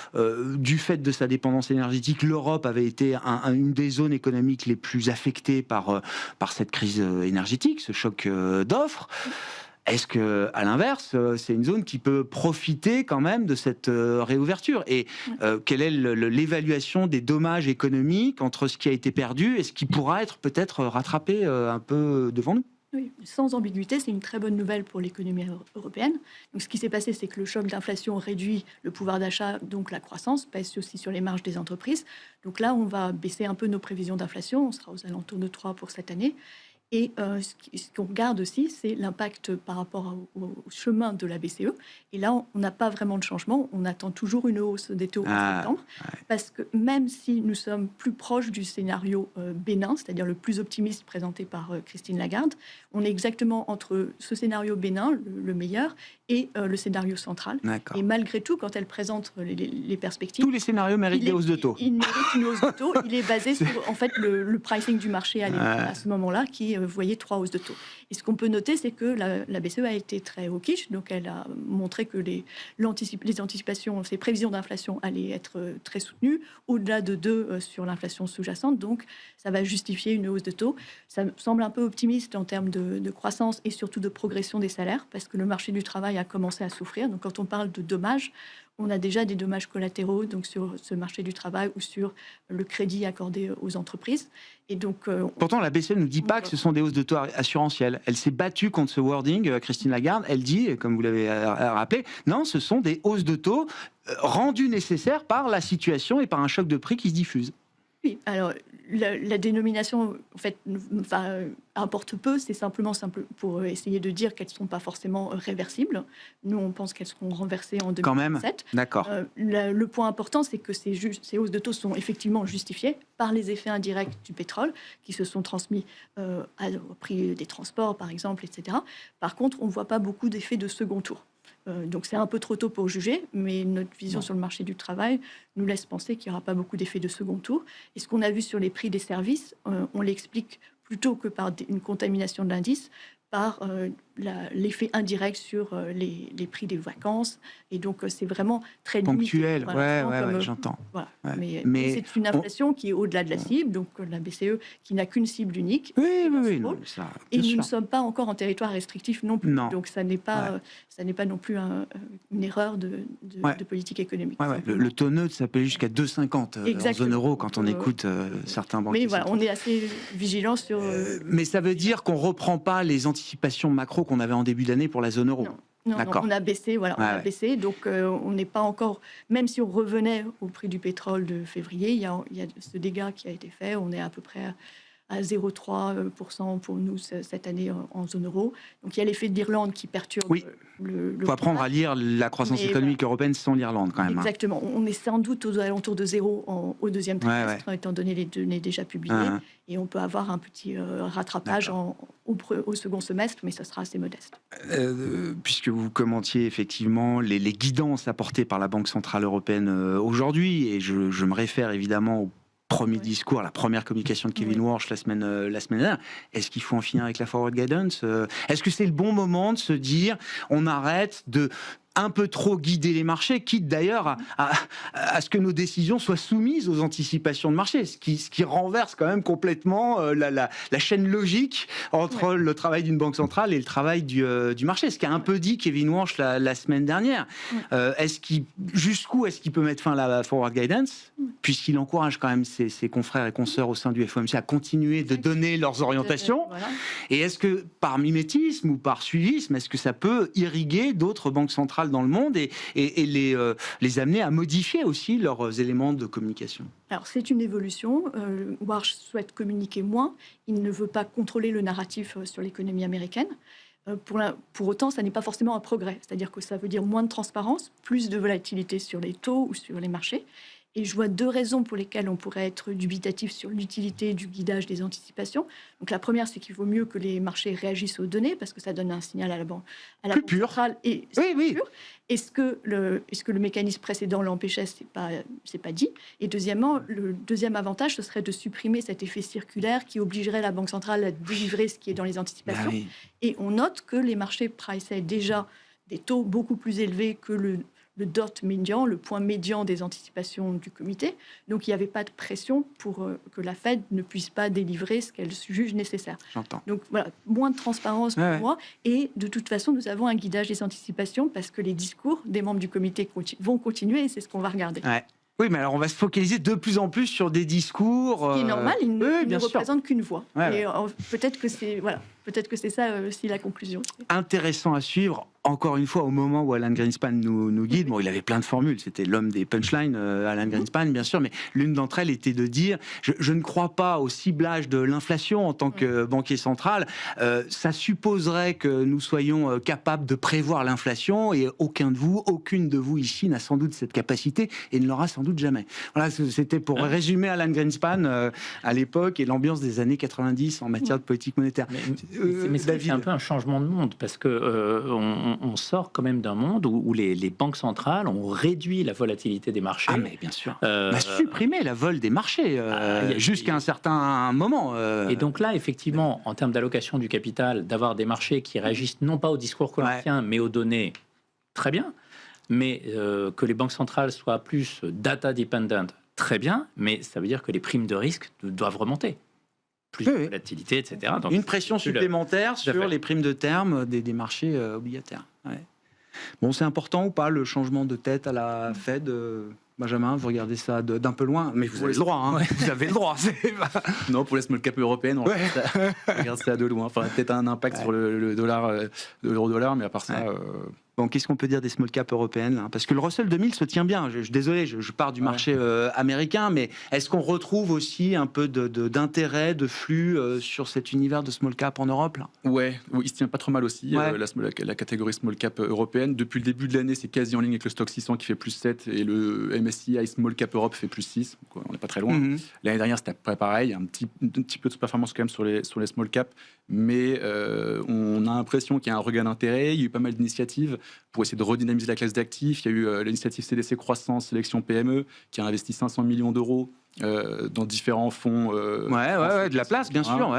du fait de sa dépendance énergétique, l'Europe avait été une des zones économiques les plus affectées par cette crise énergétique, ce choc d'offres. Est-ce que, à l'inverse, c'est une zone qui peut profiter quand même de cette réouverture? Et quelle est l'évaluation des dommages économiques entre ce qui a été perdu et ce qui pourra être peut-être rattrapé un peu devant nous? Oui, sans ambiguïté, c'est une très bonne nouvelle pour l'économie européenne. Donc, ce qui s'est passé, c'est que le choc d'inflation réduit le pouvoir d'achat, donc la croissance, pèse aussi sur les marges des entreprises. Donc là, on va baisser un peu nos prévisions d'inflation. On sera aux alentours de 3 pour cette année. Et ce qu'on regarde aussi, c'est l'impact par rapport au chemin de la BCE. Et là, on n'a pas vraiment de changement. On attend toujours une hausse des taux en septembre. Parce que même si nous sommes plus proches du scénario bénin, c'est-à-dire le plus optimiste présenté par Christine Lagarde, on est exactement entre ce scénario bénin, le meilleur, et le scénario central. Et malgré tout, quand elle présente les perspectives... Tous les scénarios méritent des hausses de taux. Il mérite une hausse de taux. Il est basé sur en fait, le pricing du marché à ce moment-là, qui vous voyez 3 hausses de taux. Et ce qu'on peut noter, c'est que la BCE a été très hawkish, donc elle a montré que les anticipations, ses prévisions d'inflation allaient être très soutenues, au-delà de 2 sur l'inflation sous-jacente, donc ça va justifier une hausse de taux. Ça me semble un peu optimiste en termes de croissance et surtout de progression des salaires, parce que le marché du travail a commencé à souffrir. Donc quand on parle de dommages, on a déjà des dommages collatéraux donc sur ce marché du travail ou sur le crédit accordé aux entreprises. Et donc, pourtant, la BCE ne dit pas que ce sont des hausses de taux assurantielles. Elle s'est battue contre ce wording, Christine Lagarde. Elle dit, comme vous l'avez rappelé, non, ce sont des hausses de taux rendues nécessaires par la situation et par un choc de prix qui se diffuse. Oui, alors la dénomination en fait importe peu, c'est simplement pour essayer de dire qu'elles ne sont pas forcément réversibles. Nous, on pense qu'elles seront renversées en 2027. Quand même. D'accord. Le point important, c'est que ces hausses de taux sont effectivement justifiées par les effets indirects du pétrole qui se sont transmis au prix des transports, par exemple, etc. Par contre, on ne voit pas beaucoup d'effets de second tour. Donc c'est un peu trop tôt pour juger, mais notre vision sur le marché du travail nous laisse penser qu'il n'y aura pas beaucoup d'effets de second tour. Et ce qu'on a vu sur les prix des services, on l'explique plutôt que par une contamination de l'indice, par l'effet indirect sur les prix des vacances. Et donc, c'est vraiment très ponctuel. Limité. Voilà, j'entends. Voilà. Ouais. Mais c'est une inflation qui est au-delà de la cible, donc la BCE qui n'a qu'une cible unique. Oui. Non, ça, et nous ne sommes pas encore en territoire restrictif non plus. Non. Donc, ça n'est pas non plus une erreur de politique économique. Le taux neutre, ça peut aller jusqu'à 2,50 en zone euro quand on écoute certains banquiers. Mais voilà, on est assez vigilants sur... mais ça veut dire qu'on ne reprend pas les anticipations macro qu'on avait en début d'année pour la zone euro. Non, on a baissé, baissé. Donc, on n'est pas encore... Même si on revenait au prix du pétrole de février, il y a ce dégât qui a été fait. On est à peu près à 0,3% pour nous cette année en zone euro. Donc, il y a l'effet de l'Irlande qui perturbe le... Il faut apprendre à lire la croissance économique européenne sans l'Irlande, quand même. Exactement. On est sans doute aux alentours de 0 au deuxième trimestre, étant donné les données déjà publiées. Et on peut avoir un petit rattrapage au second semestre, mais ça sera assez modeste. Puisque vous commentiez effectivement les guidances apportées par la Banque Centrale Européenne aujourd'hui, et je me réfère évidemment au premier discours, la première communication de Kevin Warsh la semaine dernière. Est-ce qu'il faut en finir avec la forward guidance ? Est-ce que c'est le bon moment de se dire on arrête de un peu trop guider les marchés, quitte d'ailleurs à ce que nos décisions soient soumises aux anticipations de marché, ce qui renverse quand même complètement la chaîne logique entre le travail d'une banque centrale et le travail du marché. Ce qu'a un peu dit Kevin Warsh la semaine dernière. Jusqu'où est-ce qu'il peut mettre fin à la forward guidance, puisqu'il encourage quand même ses confrères et consoeurs au sein du FOMC à continuer de donner leurs orientations. Et est-ce que par mimétisme ou par suivisme, est-ce que ça peut irriguer d'autres banques centrales dans le monde et les amener à modifier aussi leurs éléments de communication? Alors, c'est une évolution. Warsh souhaite communiquer moins. Il ne veut pas contrôler le narratif sur l'économie américaine. Pour autant, ça n'est pas forcément un progrès. C'est-à-dire que ça veut dire moins de transparence, plus de volatilité sur les taux ou sur les marchés. Et je vois deux raisons pour lesquelles on pourrait être dubitatif sur l'utilité du guidage des anticipations. Donc la première, c'est qu'il vaut mieux que les marchés réagissent aux données, parce que ça donne un signal à la banque centrale. Et pur. Est-ce que le mécanisme précédent l'empêchait? C'est pas dit. Et deuxièmement, le deuxième avantage, ce serait de supprimer cet effet circulaire qui obligerait la Banque centrale à délivrer ce qui est dans les anticipations. Et on note que les marchés priçaient déjà des taux beaucoup plus élevés que le dot médian, le point médian des anticipations du comité. Donc, il n'y avait pas de pression pour que la Fed ne puisse pas délivrer ce qu'elle juge nécessaire. J'entends. Donc, voilà, moins de transparence pour moi. Et de toute façon, nous avons un guidage des anticipations parce que les discours des membres du comité vont continuer et c'est ce qu'on va regarder. Oui, mais alors on va se focaliser de plus en plus sur des discours... Ce qui est normal, ils ne représentent qu'une voix. Et peut-être que c'est ça aussi la conclusion. Intéressant à suivre. Encore une fois, au moment où Alan Greenspan nous guide, il avait plein de formules, c'était l'homme des punchlines, Alan Greenspan, bien sûr, mais l'une d'entre elles était de dire je ne crois pas au ciblage de l'inflation en tant que banquier central. Ça supposerait que nous soyons capables de prévoir l'inflation et aucune de vous ici n'a sans doute cette capacité et ne l'aura sans doute jamais. Voilà, c'était pour résumer Alan Greenspan à l'époque et l'ambiance des années 90 en matière de politique monétaire. Mais c'est un peu un changement de monde parce que on sort quand même d'un monde où les banques centrales ont réduit la volatilité des marchés. Ah mais bien sûr. On a supprimé la vol des marchés jusqu'à un certain moment. Et donc là, effectivement, en termes d'allocation du capital, d'avoir des marchés qui réagissent non pas au discours colortien, mais aux données, très bien. Mais que les banques centrales soient plus data dependent, très bien. Mais ça veut dire que les primes de risque doivent remonter. Plus de volatilité, etc. Donc, une pression supplémentaire sur les primes de terme des marchés obligataires. Bon, c'est important ou pas le changement de tête à la Fed, Benjamin, vous regardez ça d'un peu loin, mais vous avez le droit. Vous avez le droit. Non, pour les small cap européennes, on regarde ça de loin. Enfin, peut-être un impact sur le dollar, l'euro-dollar, mais à part ça. Bon, qu'est-ce qu'on peut dire des small caps européennes là? Parce que le Russell 2000 se tient bien. Désolé, je pars du marché américain, mais est-ce qu'on retrouve aussi un peu d'intérêt, de flux sur cet univers de small cap en Europe là? Oui, il se tient pas trop mal aussi, la catégorie small cap européenne. Depuis le début de l'année, c'est quasi en ligne avec le stock 600 qui fait plus 7 et le MSCI Small Cap Europe fait plus 6. Donc, on n'est pas très loin. L'année dernière, c'était à peu près pareil. Un petit peu de performance quand même sur les small cap, mais on a l'impression qu'il y a un regain d'intérêt. Il y a eu pas mal d'initiatives. pour essayer de redynamiser la classe d'actifs. Il y a eu l'initiative CDC Croissance, Sélection PME, qui a investi 500 millions d'euros dans différents fonds. De la place, bien sûr.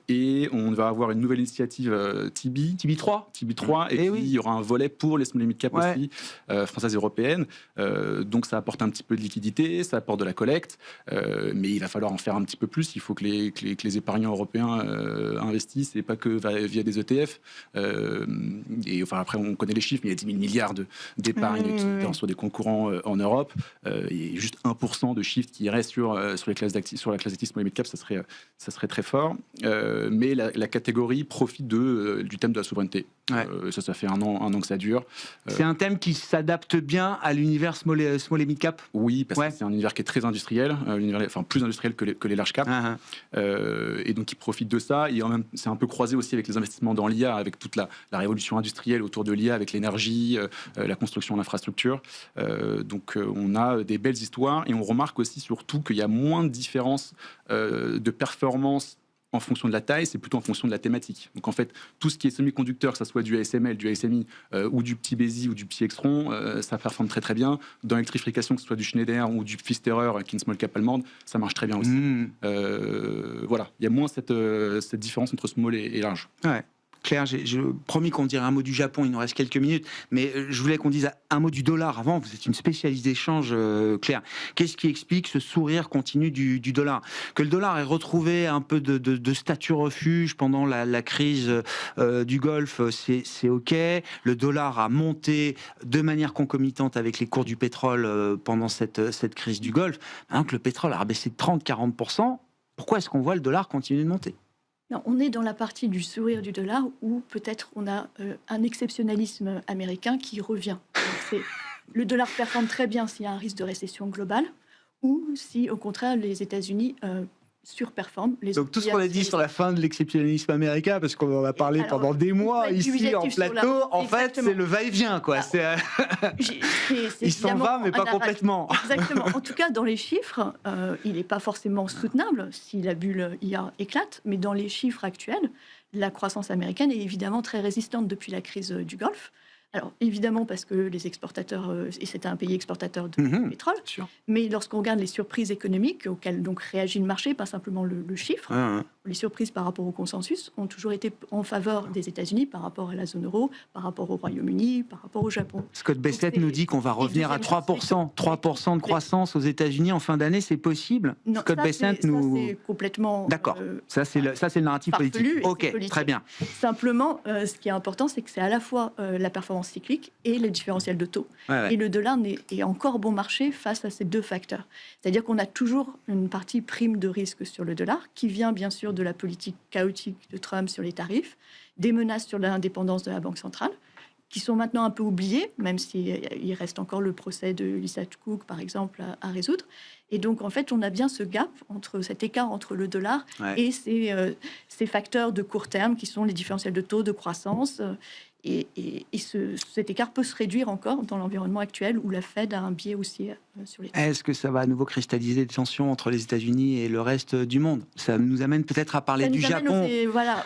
Et on va avoir une nouvelle initiative TIBI 3. Et puis il y aura un volet pour les small et mid cap aussi, françaises et européennes. Donc ça apporte un petit peu de liquidité, ça apporte de la collecte, mais il va falloir en faire un petit peu plus. Il faut que les épargnants européens investissent, et pas que via des ETF. Et enfin, après, on connaît les chiffres, mais il y a 10 000 milliards d'épargne qui sont sur des concurrents en Europe. Et juste 1% de shift qui irait sur les classes d'actifs, sur la classe d'actifs small et mid cap, ça serait très fort. Mais la catégorie profite du thème de la souveraineté. Ça fait un an que ça dure. C'est un thème qui s'adapte bien à l'univers small et mid cap. Oui, parce que c'est un univers qui est très industriel, plus industriel que les large cap, et donc qui profite de ça. Et c'est un peu croisé aussi avec les investissements dans l'IA, avec toute la révolution industrielle autour de l'IA, avec l'énergie, la construction d'infrastructures. Donc on a des belles histoires, et on remarque aussi surtout qu'il y a moins de différences de performance en fonction de la taille, c'est plutôt en fonction de la thématique. Donc en fait, tout ce qui est semi-conducteur, que ce soit du ASML, du ASMI ou du petit Besi ou du petit Extron, ça performe très très bien. Dans l'électrification, que ce soit du Schneider ou du Pfisterer, qui est une small cap allemande, ça marche très bien aussi. Voilà, il y a moins cette différence entre small et large. Claire, j'ai promis qu'on dirait un mot du Japon, il nous reste quelques minutes, mais je voulais qu'on dise un mot du dollar avant. Vous êtes une spécialiste d'échange, Claire. Qu'est-ce qui explique ce sourire continu du dollar ? Que le dollar ait retrouvé un peu de statut refuge pendant la crise du Golfe, c'est OK. Le dollar a monté de manière concomitante avec les cours du pétrole pendant cette crise du Golfe. Maintenant que le pétrole a baissé de 30-40%, pourquoi est-ce qu'on voit le dollar continuer de monter ? Non, on est dans la partie du sourire du dollar où peut-être on a un exceptionnalisme américain qui revient. Le dollar performe très bien s'il y a un risque de récession globale, ou si au contraire les États-Unis surperforment. Donc tout ce qu'on a dit sur la fin de l'exceptionnalisme américain, parce qu'on en a parlé pendant des mois ici en plateau, en fait c'est le va-et-vient, quoi. Il s'en va, mais pas complètement. Exactement. En tout cas, dans les chiffres, il n'est pas forcément soutenable si la bulle IA éclate, mais dans les chiffres actuels, la croissance américaine est évidemment très résistante depuis la crise du Golfe. Alors, évidemment, parce que les exportateurs, et c'était un pays exportateur de pétrole, mais lorsqu'on regarde les surprises économiques auxquelles donc réagit le marché, pas simplement le chiffre, les surprises par rapport au consensus ont toujours été en faveur des États-Unis par rapport à la zone euro, par rapport au Royaume-Uni, par rapport au Japon. Scott Bessent nous dit qu'on va revenir à 3%, 3% de croissance aux États-Unis en fin d'année, c'est possible? Non, Scott Bessent nous... Ça, c'est complètement... D'accord, ça c'est le narratif politique. Ok, très bien. Simplement, ce qui est important, c'est que c'est à la fois la performance cyclique et le différentiel de taux. Et le dollar est encore bon marché face à ces deux facteurs. C'est-à-dire qu'on a toujours une partie prime de risque sur le dollar, qui vient bien sûr de la politique chaotique de Trump sur les tarifs, des menaces sur l'indépendance de la Banque centrale, qui sont maintenant un peu oubliées, même s'il reste encore le procès de Lisa Cook, par exemple, à résoudre. Et donc, en fait, on a bien ce gap, cet écart entre le dollar et ces facteurs de court terme, qui sont les différentiels de taux de croissance. Et cet écart peut se réduire encore dans l'environnement actuel où la Fed a un biais haussier sur les taux. Est-ce que ça va à nouveau cristalliser des tensions entre les États-Unis et le reste du monde? Ça nous amène peut-être à parler du Japon.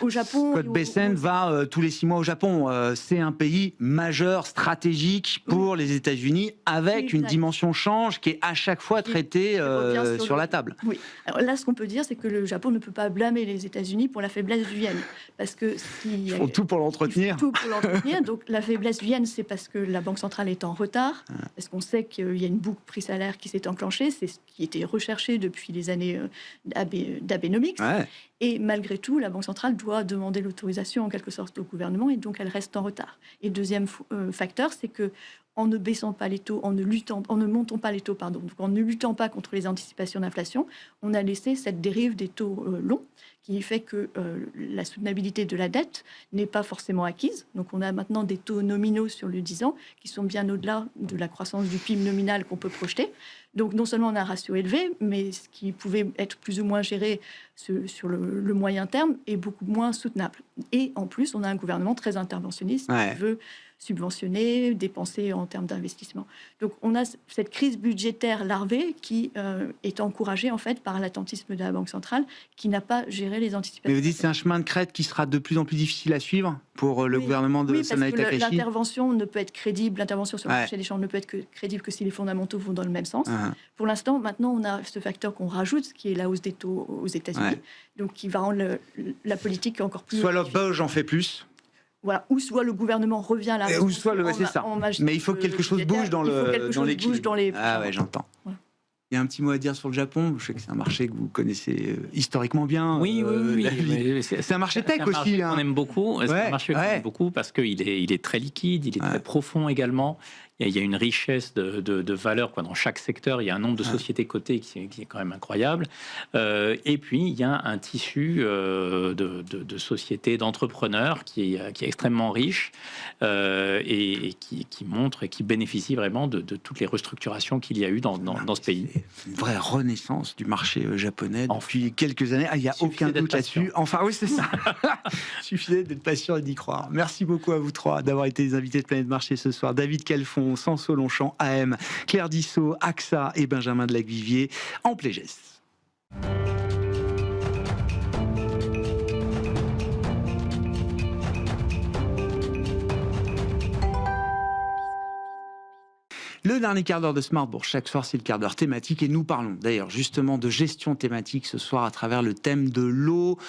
Au Japon. Scott Bessent va tous les 6 mois au Japon. C'est un pays majeur, stratégique pour les États-Unis, avec une dimension change qui est à chaque fois traitée sur la table. Oui. Alors là, ce qu'on peut dire, c'est que le Japon ne peut pas blâmer les États-Unis pour la faiblesse du yen. Parce que ils font tout pour l'entretenir. Donc la faiblesse du yen, c'est parce que la Banque centrale est en retard, parce qu'on sait qu'il y a une boucle prix-salaire qui s'est enclenchée, c'est ce qui était recherché depuis les années d'Abenomics. Et malgré tout, la Banque centrale doit demander l'autorisation en quelque sorte au gouvernement, et donc elle reste en retard. Et deuxième facteur, c'est que en ne baissant pas les taux, en ne montant pas les taux, donc en ne luttant pas contre les anticipations d'inflation, on a laissé cette dérive des taux longs, qui fait que la soutenabilité de la dette n'est pas forcément acquise. Donc on a maintenant des taux nominaux sur le 10 ans qui sont bien au-delà de la croissance du PIB nominal qu'on peut projeter. Donc non seulement on a un ratio élevé, mais ce qui pouvait être plus ou moins géré sur le moyen terme est beaucoup moins soutenable. Et en plus, on a un gouvernement très interventionniste qui veut subventionner, dépenser en termes d'investissement. Donc on a cette crise budgétaire larvée qui est encouragée en fait par l'attentisme de la Banque centrale qui n'a pas géré les anticipations. Mais vous dites que c'est un chemin de crête qui sera de plus en plus difficile à suivre pour le gouvernement de Sanae Takahashi. L'intervention ne peut être crédible, l'intervention sur le marché des changes ne peut être crédible que si les fondamentaux vont dans le même sens. Pour l'instant, maintenant, on a ce facteur qu'on rajoute, qui est la hausse des taux aux États-Unis, donc qui va rendre la politique encore plus... Soit le Boj en fait plus. Voilà, ou soit le gouvernement revient à la... Ou soit c'est ça. Mais il faut que quelque chose bouge dans l'équilibre. Ah ouais, j'entends. Voilà. Il y a un petit mot à dire sur le Japon. Je sais que c'est un marché que vous connaissez historiquement bien. Oui. C'est un marché tech aussi. On aime beaucoup. C'est un marché qu'on aime beaucoup parce qu'il est très liquide, il est très profond également. Il y a une richesse de valeurs dans chaque secteur. Il y a un nombre de sociétés cotées qui est quand même incroyable. Et puis, il y a un tissu de sociétés, d'entrepreneurs qui est extrêmement riche et qui montre et qui bénéficie vraiment de toutes les restructurations qu'il y a eu dans ce pays. Une vraie renaissance du marché japonais depuis quelques années. Il n'y a aucun doute là-dessus. Enfin, oui, c'est ça. Il suffisait d'être patient et d'y croire. Merci beaucoup à vous trois d'avoir été les invités de Planète Marché ce soir. David Calfon, Sanso Longchamp, AM, Claire Dissot, AXA et Benjamin de Lacvivier en Plégès. Le dernier quart d'heure de Smart Bourse, chaque soir, c'est le quart d'heure thématique et nous parlons d'ailleurs justement de gestion thématique ce soir à travers le thème de l'eau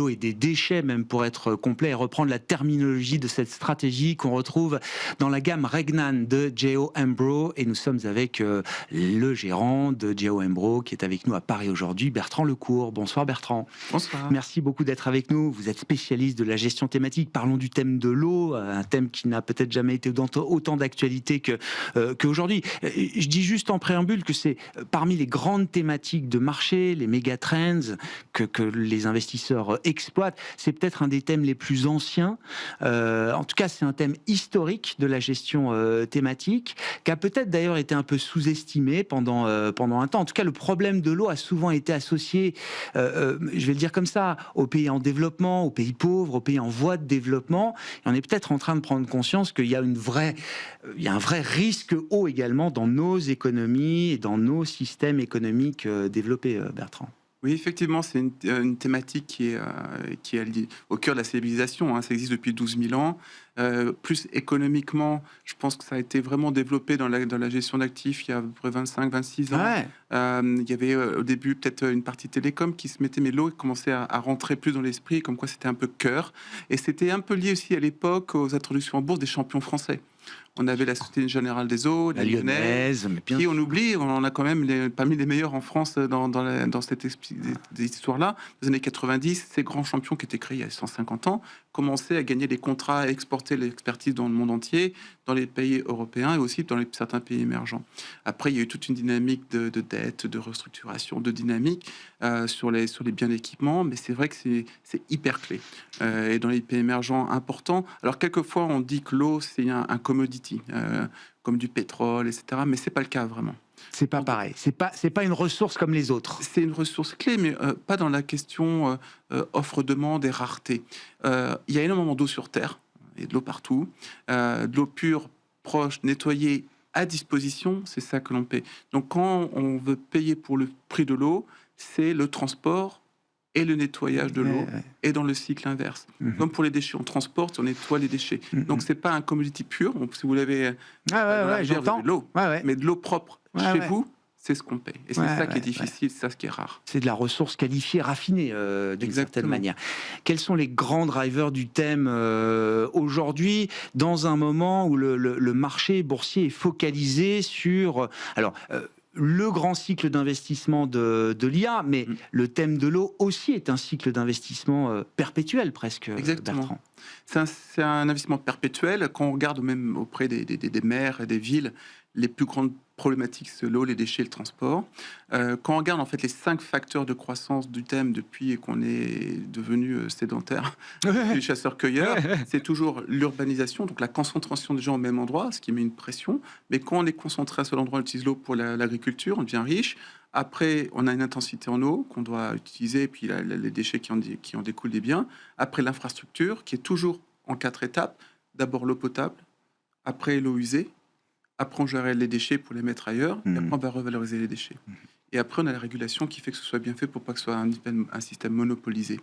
et des déchets même pour être complet et reprendre la terminologie de cette stratégie qu'on retrouve dans la gamme Regnan de Geo Embro et nous sommes avec le gérant de Geo Embro qui est avec nous à Paris aujourd'hui, Bertrand Lecourt. Bonsoir Bertrand. Bonsoir. Merci beaucoup d'être avec nous. Vous êtes spécialiste de la gestion thématique. Parlons du thème de l'eau, un thème qui n'a peut-être jamais été autant d'actualité qu'aujourd'hui. Je dis juste en préambule que c'est parmi les grandes thématiques de marché, les méga trends que les investisseurs exploitent. C'est peut-être un des thèmes les plus anciens. En tout cas, c'est un thème historique de la gestion thématique qui a peut-être d'ailleurs été un peu sous-estimé pendant un temps. En tout cas, le problème de l'eau a souvent été associé, je vais le dire comme ça, aux pays en développement, aux pays pauvres, aux pays en voie de développement. Et on est peut-être en train de prendre conscience qu'il y a un vrai risque eau également dans nos économies et dans nos systèmes économiques développés, Bertrand. Oui, effectivement, c'est une thématique qui est au cœur de la civilisation. Ça existe depuis 12 000 ans. Plus économiquement, je pense que ça a été vraiment développé dans la gestion d'actifs il y a à peu près 25-26 ans. Ouais. Il y avait au début peut-être une partie télécom qui se mettait, mais l'eau commençait à rentrer plus dans l'esprit, comme quoi c'était un peu cœur. Et c'était un peu lié aussi à l'époque aux introductions en bourse des champions français. On avait la Société Générale des Eaux, la Lyonnaise, qui on oublie, on a quand même parmi les meilleurs en France dans cette histoire-là. Dans les années 90, ces grands champions qui étaient créés il y a 150 ans commençaient à gagner des contrats, à exporter l'expertise dans le monde entier, dans les pays européens et aussi dans certains pays émergents. Après, il y a eu toute une dynamique de dette, de restructuration, de dynamique sur les biens d'équipement, mais c'est vrai que c'est hyper clé. Et dans les pays émergents importants, alors quelquefois on dit que l'eau c'est un commodity, comme du pétrole, etc., mais c'est pas le cas vraiment. C'est pas pareil. C'est pas une ressource comme les autres. C'est une ressource clé, mais pas dans la question offre-demande et rareté. Il y a énormément d'eau sur Terre, et de l'eau partout, de l'eau pure, proche, nettoyée, à disposition, c'est ça que l'on paie. Donc quand on veut payer pour le prix de l'eau, c'est le transport et le nettoyage de l'eau, et dans le cycle inverse. Comme pour les déchets, on transporte, on nettoie les déchets. Donc c'est pas un commodity pur. Si vous l'avez de l'eau, mais de l'eau propre chez vous, c'est ce qu'on paye. Et c'est ça qui est difficile, c'est ça ce qui est rare. C'est de la ressource qualifiée, raffinée d'une certaine manière. Quels sont les grands drivers du thème aujourd'hui, dans un moment où le marché boursier est focalisé sur... le grand cycle d'investissement de l'IA, mais le thème de l'eau aussi est un cycle d'investissement perpétuel presque. Exactement. Bertrand. C'est un investissement perpétuel. Quand on regarde même auprès des maires et des villes, les plus grandes problématiques, c'est l'eau, les déchets, le transport. Quand on regarde en fait les 5 facteurs de croissance du thème depuis qu'on est devenu sédentaire, les chasseurs-cueilleurs, c'est toujours l'urbanisation, donc la concentration des gens au même endroit, ce qui met une pression. Mais quand on est concentré à un seul endroit, on utilise l'eau pour l'agriculture, on devient riche. Après, on a une intensité en eau qu'on doit utiliser, et puis les déchets qui en découlent des biens. Après, l'infrastructure, qui est toujours en 4 étapes. D'abord l'eau potable, après l'eau usée, après on gère les déchets pour les mettre ailleurs, et après on va revaloriser les déchets. Et après, on a la régulation qui fait que ce soit bien fait pour pas que ce soit un système monopolisé.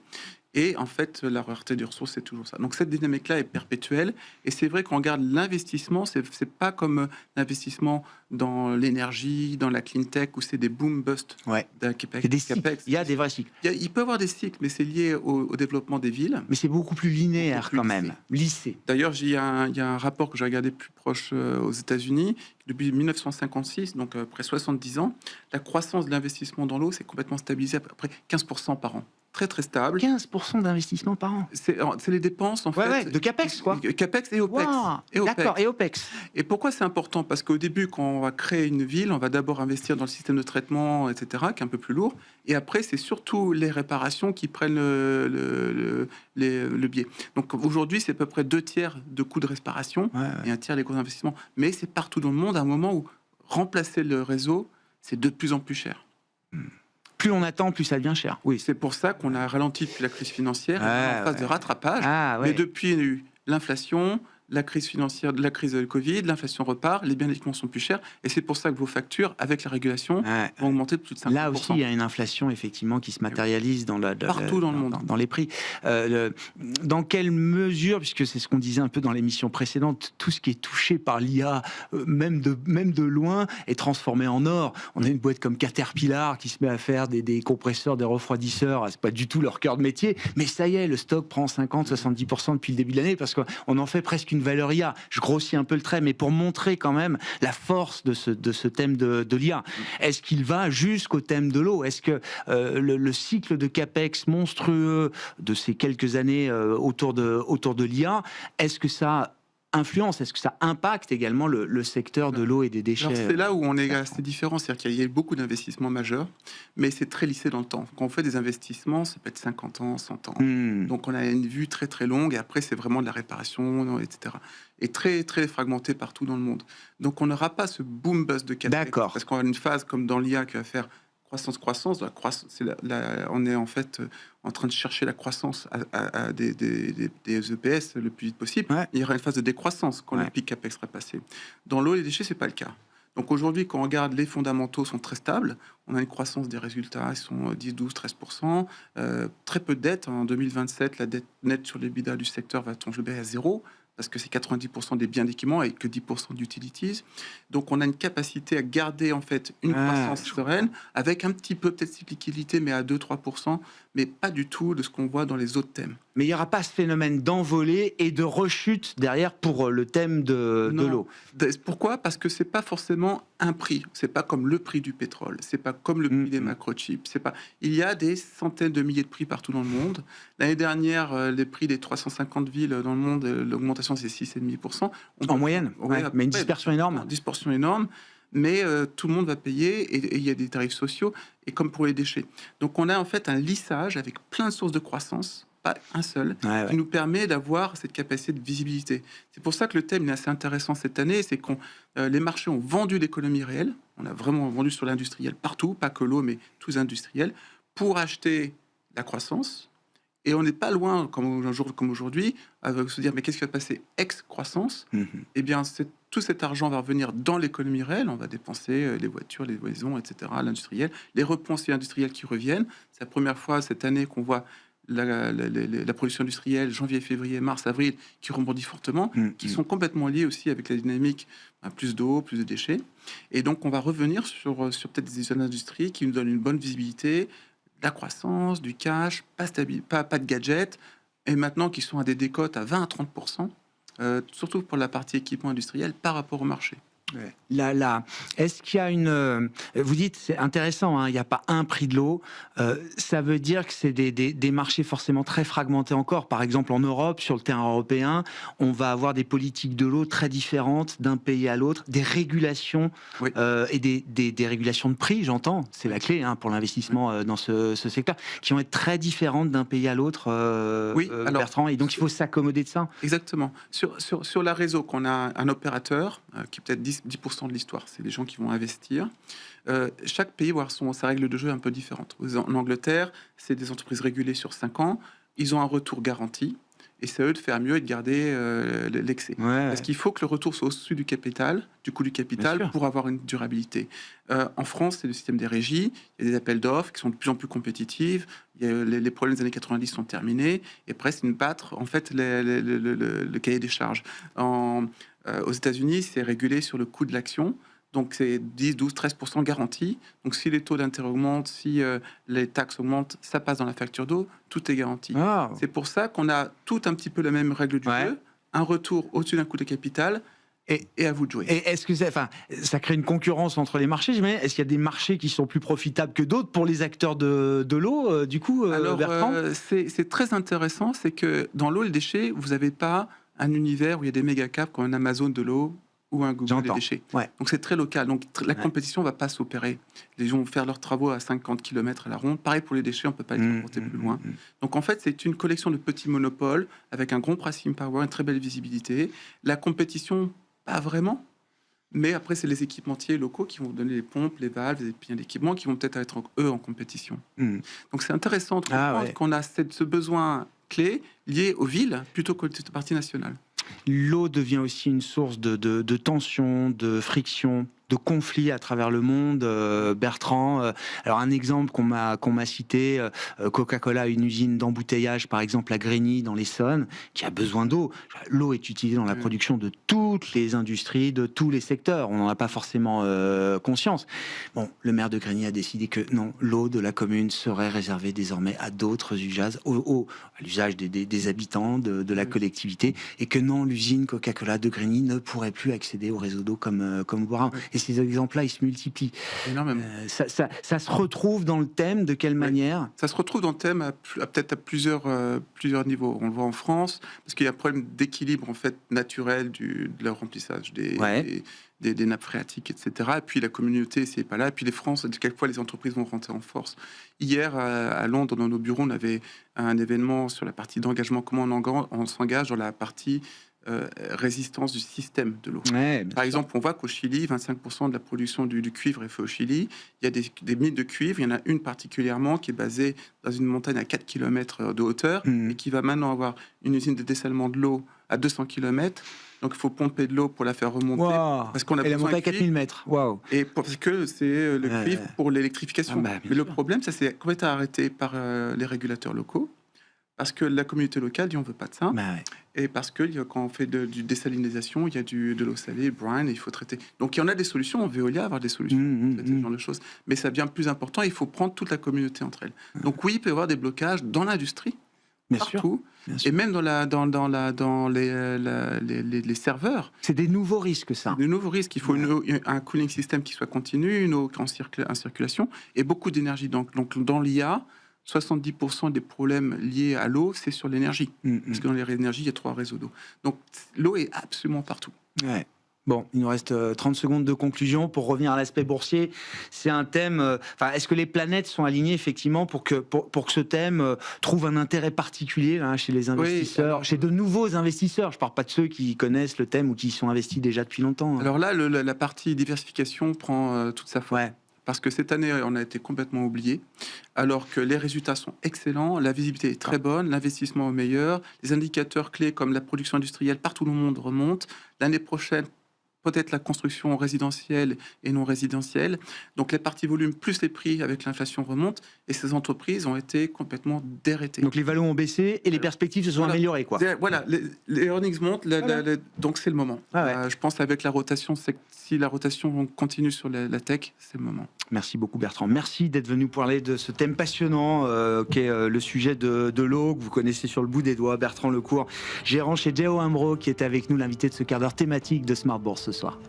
Et en fait, la rareté des ressources, c'est toujours ça. Donc cette dynamique-là est perpétuelle. Et c'est vrai qu'on regarde l'investissement, c'est pas comme l'investissement dans l'énergie, dans la clean tech, où c'est des boom-bust. CAPEX. Il y a des vrais cycles. Il peut y avoir des cycles, mais c'est lié au développement des villes. Mais c'est beaucoup plus linéaire quand même, lissé. D'ailleurs, il y a un rapport que j'ai regardé plus proche aux États-Unis. Depuis 1956, donc après 70 ans, la croissance de l'investissement dans l'eau s'est complètement stabilisée à peu près 15% par an. Très, très stable. 15% d'investissement par an. C'est les dépenses, en fait. De CAPEX, quoi. CAPEX et OPEX. Wow, d'accord, et OPEX. Et pourquoi c'est important? Parce qu'au début, quand on va créer une ville, on va d'abord investir dans le système de traitement, etc., qui est un peu plus lourd. Et après, c'est surtout les réparations qui prennent le biais. Donc aujourd'hui, c'est à peu près 2/3 de coûts de réparation et 1/3 des coûts d'investissement. Mais c'est partout dans le monde, à un moment où remplacer le réseau, c'est de plus en plus cher. Plus on attend, plus ça devient cher. Oui, c'est pour ça qu'on a ralenti depuis la crise financière, en phase de rattrapage. Mais depuis, il y a eu l'inflation, la crise financière, la crise de Covid, l'inflation repart, les biens d'équipement sont plus chers, et c'est pour ça que vos factures, avec la régulation, vont augmenter de plus de 50%. Là aussi, il y a une inflation effectivement qui se matérialise partout dans le monde, dans les prix. Dans quelle mesure, puisque c'est ce qu'on disait un peu dans l'émission précédente, tout ce qui est touché par l'IA, même de loin, est transformé en or. On a une boîte comme Caterpillar qui se met à faire des compresseurs, des refroidisseurs. C'est pas du tout leur cœur de métier, mais ça y est, le stock prend 50-70% depuis le début de l'année parce qu'on en fait presque une valeur IA. Je grossis un peu le trait, mais pour montrer quand même la force de ce thème de l'IA. Est-ce qu'il va jusqu'au thème de l'eau? Est-ce que le cycle de CAPEX monstrueux de ces quelques années autour de l'IA, est-ce que ça influence, est-ce que ça impacte également le secteur de l'eau et des déchets? Alors c'est là où on est assez différent, c'est-à-dire qu'il y a beaucoup d'investissements majeurs, mais c'est très lissé dans le temps. Quand on fait des investissements, ça peut être 50 ans, 100 ans. Donc on a une vue très très longue, et après c'est vraiment de la réparation, etc. Et très très fragmenté partout dans le monde. Donc on n'aura pas ce boom-bust de CAPEX, parce qu'on a une phase comme dans l'IA qui va faire croissance, on est en fait en train de chercher la croissance à des EPS le plus vite possible. Il y aura une phase de décroissance quand le pic CAPEX sera passé. Dans l'eau et les déchets, c'est pas le cas. Donc aujourd'hui, quand on regarde, les fondamentaux sont très stables. On a une croissance des résultats, ils sont 10, 12, 13%. Très peu de dettes. En 2027, la dette nette sur l'EBITDA du secteur va tomber à 0. Parce que c'est 90% des biens d'équipement et que 10% d'utilities. Donc on a une capacité à garder en fait une croissance sereine, avec un petit peu peut-être de liquidité, mais à 2-3%, mais pas du tout de ce qu'on voit dans les autres thèmes. Mais il n'y aura pas ce phénomène d'envolée et de rechute derrière pour le thème de l'eau. Pourquoi? Parce que c'est pas forcément un prix. C'est pas comme le prix du pétrole. C'est pas comme le prix des microchips. C'est pas. Il y a des centaines de milliers de prix partout dans le monde. L'année dernière, les prix des 350 villes dans le monde, l'augmentation c'est 6,5%. En moyenne, mais une dispersion énorme. Une dispersion énorme. Mais tout le monde va payer et il y a des tarifs sociaux, et comme pour les déchets. Donc on a en fait un lissage avec plein de sources de croissance, pas un seul, qui nous permet d'avoir cette capacité de visibilité. C'est pour ça que le thème est assez intéressant cette année, c'est que les marchés ont vendu l'économie réelle, on a vraiment vendu sur l'industriel partout, pas que l'eau, mais tous industriels, pour acheter la croissance. Et on n'est pas loin, comme un jour comme aujourd'hui, avec se dire mais qu'est-ce qui va passer ex-croissance? Eh bien, tout cet argent va revenir dans l'économie réelle. On va dépenser les voitures, les maisons, etc., l'industriel, les repenses industriels qui reviennent. C'est la première fois cette année qu'on voit la production industrielle, janvier, février, mars, avril, qui rebondit fortement, qui sont complètement liés aussi avec la dynamique, plus d'eau, plus de déchets. Et donc, on va revenir sur peut-être des industries qui nous donnent une bonne visibilité, la croissance, du cash, pas de gadgets, et maintenant qui sont à des décotes à 20 à 30%, surtout pour la partie équipement industriel par rapport au marché. Est-ce qu'il y a une... Vous dites, c'est intéressant, il n'y a pas un prix de l'eau. Ça veut dire que c'est des marchés forcément très fragmentés encore. Par exemple, en Europe, sur le terrain européen, on va avoir des politiques de l'eau très différentes d'un pays à l'autre, des régulations et des régulations de prix, j'entends. C'est la clé pour l'investissement dans ce secteur, qui vont être très différentes d'un pays à l'autre, Bertrand. Et donc, il faut s'accommoder de ça. Exactement. Sur la réseau, qu'on a un opérateur qui peut-être 10% de l'histoire, c'est les gens qui vont investir. Chaque pays va avoir sa règle de jeu un peu différente. En Angleterre, c'est des entreprises régulées sur 5 ans. Ils ont un retour garanti. et c'est à eux de faire mieux et de garder l'excès. Parce qu'il faut que le retour soit au-dessus du coût du capital pour avoir une durabilité. En France, c'est le système des régies, il y a des appels d'offres qui sont de plus en plus compétitifs, les problèmes des années 90 sont terminés, et après, c'est de battre en fait le cahier des charges. Aux États-Unis, c'est régulé sur le coût de l'action. Donc, c'est 10, 12, 13% garanti. Donc, si les taux d'intérêt augmentent, si les taxes augmentent, ça passe dans la facture d'eau, tout est garanti. C'est pour ça qu'on a tout un petit peu la même règle du jeu, un retour au-dessus d'un coût de capital, et à vous de jouer. Et est-ce que ça crée une concurrence entre les marchés? Est-ce qu'il y a des marchés qui sont plus profitables que d'autres pour les acteurs de l'eau, du coup, Alors, Bertrand? c'est très intéressant, c'est que dans l'eau et les déchets, vous n'avez pas un univers où il y a des méga caps comme un Amazon de l'eau ou un Google des déchets. Donc c'est très local. Donc la compétition ne va pas s'opérer. Les gens vont faire leurs travaux à 50 km à la ronde. Pareil pour les déchets, on ne peut pas les transporter plus loin. Donc en fait, c'est une collection de petits monopoles avec un gros pricing power, une très belle visibilité. La compétition, pas vraiment. Mais après, c'est les équipementiers locaux qui vont donner les pompes, les valves, les biens d'équipement qui vont peut-être être eux en compétition. Donc c'est intéressant de comprendre qu'on a ce besoin clé lié aux villes plutôt qu'aux parties nationales. L'eau devient aussi une source de tension, de friction, de conflits à travers le monde. Bertrand, alors un exemple qu'on m'a cité, Coca-Cola a une usine d'embouteillage, par exemple à Grigny, dans l'Essonne, qui a besoin d'eau. L'eau est utilisée dans la production de toutes les industries, de tous les secteurs. On n'en a pas forcément conscience. Bon, le maire de Grigny a décidé que non, l'eau de la commune serait réservée désormais à d'autres usages, à l'usage des habitants, de la collectivité, et que non, l'usine Coca-Cola de Grigny ne pourrait plus accéder au réseau d'eau comme auparavant. Et ces exemples-là, ils se multiplient. Énormément. Ça se retrouve dans le thème, de quelle manière? Ça se retrouve dans le thème peut-être à plusieurs niveaux. On le voit en France, parce qu'il y a un problème d'équilibre en fait, naturel de leur remplissage des nappes phréatiques, etc. Et puis la communauté, c'est pas là. Et puis les France, quelquefois les entreprises vont rentrer en force. Hier, à Londres, dans nos bureaux, on avait un événement sur la partie d'engagement, comment on s'engage dans la partie résistance du système de l'eau. Par exemple, on voit qu'au Chili, 25% de la production du cuivre est fait au Chili. Il y a des mines de cuivre. Il y en a une particulièrement qui est basée dans une montagne à 4 km de hauteur et qui va maintenant avoir une usine de dessalement de l'eau à 200 km. Donc, il faut pomper de l'eau pour la faire remonter. Parce qu'on a besoin de 4000 mètres. Et parce que c'est le cuivre pour l'électrification. Mais le problème, ça c'est complètement arrêté par les régulateurs locaux. Parce que la communauté locale dit on veut pas de ça. Et parce que quand on fait du désalinisation, il y a de l'eau salée, brine, et il faut traiter. Donc il y en a des solutions, on veut avoir des solutions, ce genre de choses. Mais ça devient plus important, il faut prendre toute la communauté entre elles. Donc oui, il peut y avoir des blocages dans l'industrie, partout, et même dans les serveurs. C'est des nouveaux risques, ça. Des nouveaux risques. Il faut un cooling system qui soit continu, une eau en circulation, et beaucoup d'énergie. Donc dans l'IA, 70% des problèmes liés à l'eau, c'est sur l'énergie. Parce que dans les énergies, il y a 3 réseaux d'eau. Donc, l'eau est absolument partout. Bon, il nous reste 30 secondes de conclusion pour revenir à l'aspect boursier. C'est un thème... est-ce que les planètes sont alignées, effectivement, pour que ce thème trouve un intérêt particulier chez les investisseurs, chez de nouveaux investisseurs? Je ne parle pas de ceux qui connaissent le thème ou qui y sont investis déjà depuis longtemps. Alors là, la partie diversification prend toute sa force. Parce que cette année, on a été complètement oublié, alors que les résultats sont excellents, la visibilité est très bonne, l'investissement est meilleur, les indicateurs clés comme la production industrielle partout dans le monde remontent. L'année prochaine, peut-être la construction résidentielle et non résidentielle. Donc les parties volume plus les prix avec l'inflation remontent et ces entreprises ont été complètement dérétées. Donc les valeurs ont baissé et les perspectives se sont améliorées, quoi. Voilà, les earnings montent, donc c'est le moment. Je pense avec la rotation, si la rotation continue sur la tech, c'est le moment. Merci beaucoup Bertrand. Merci d'être venu parler de ce thème passionnant qu'est le sujet de l'eau, que vous connaissez sur le bout des doigts. Bertrand Lecourt, gérant chez J.O. Hambro, qui était avec nous, l'invité de ce quart d'heure thématique de Smart Bourse ce soir.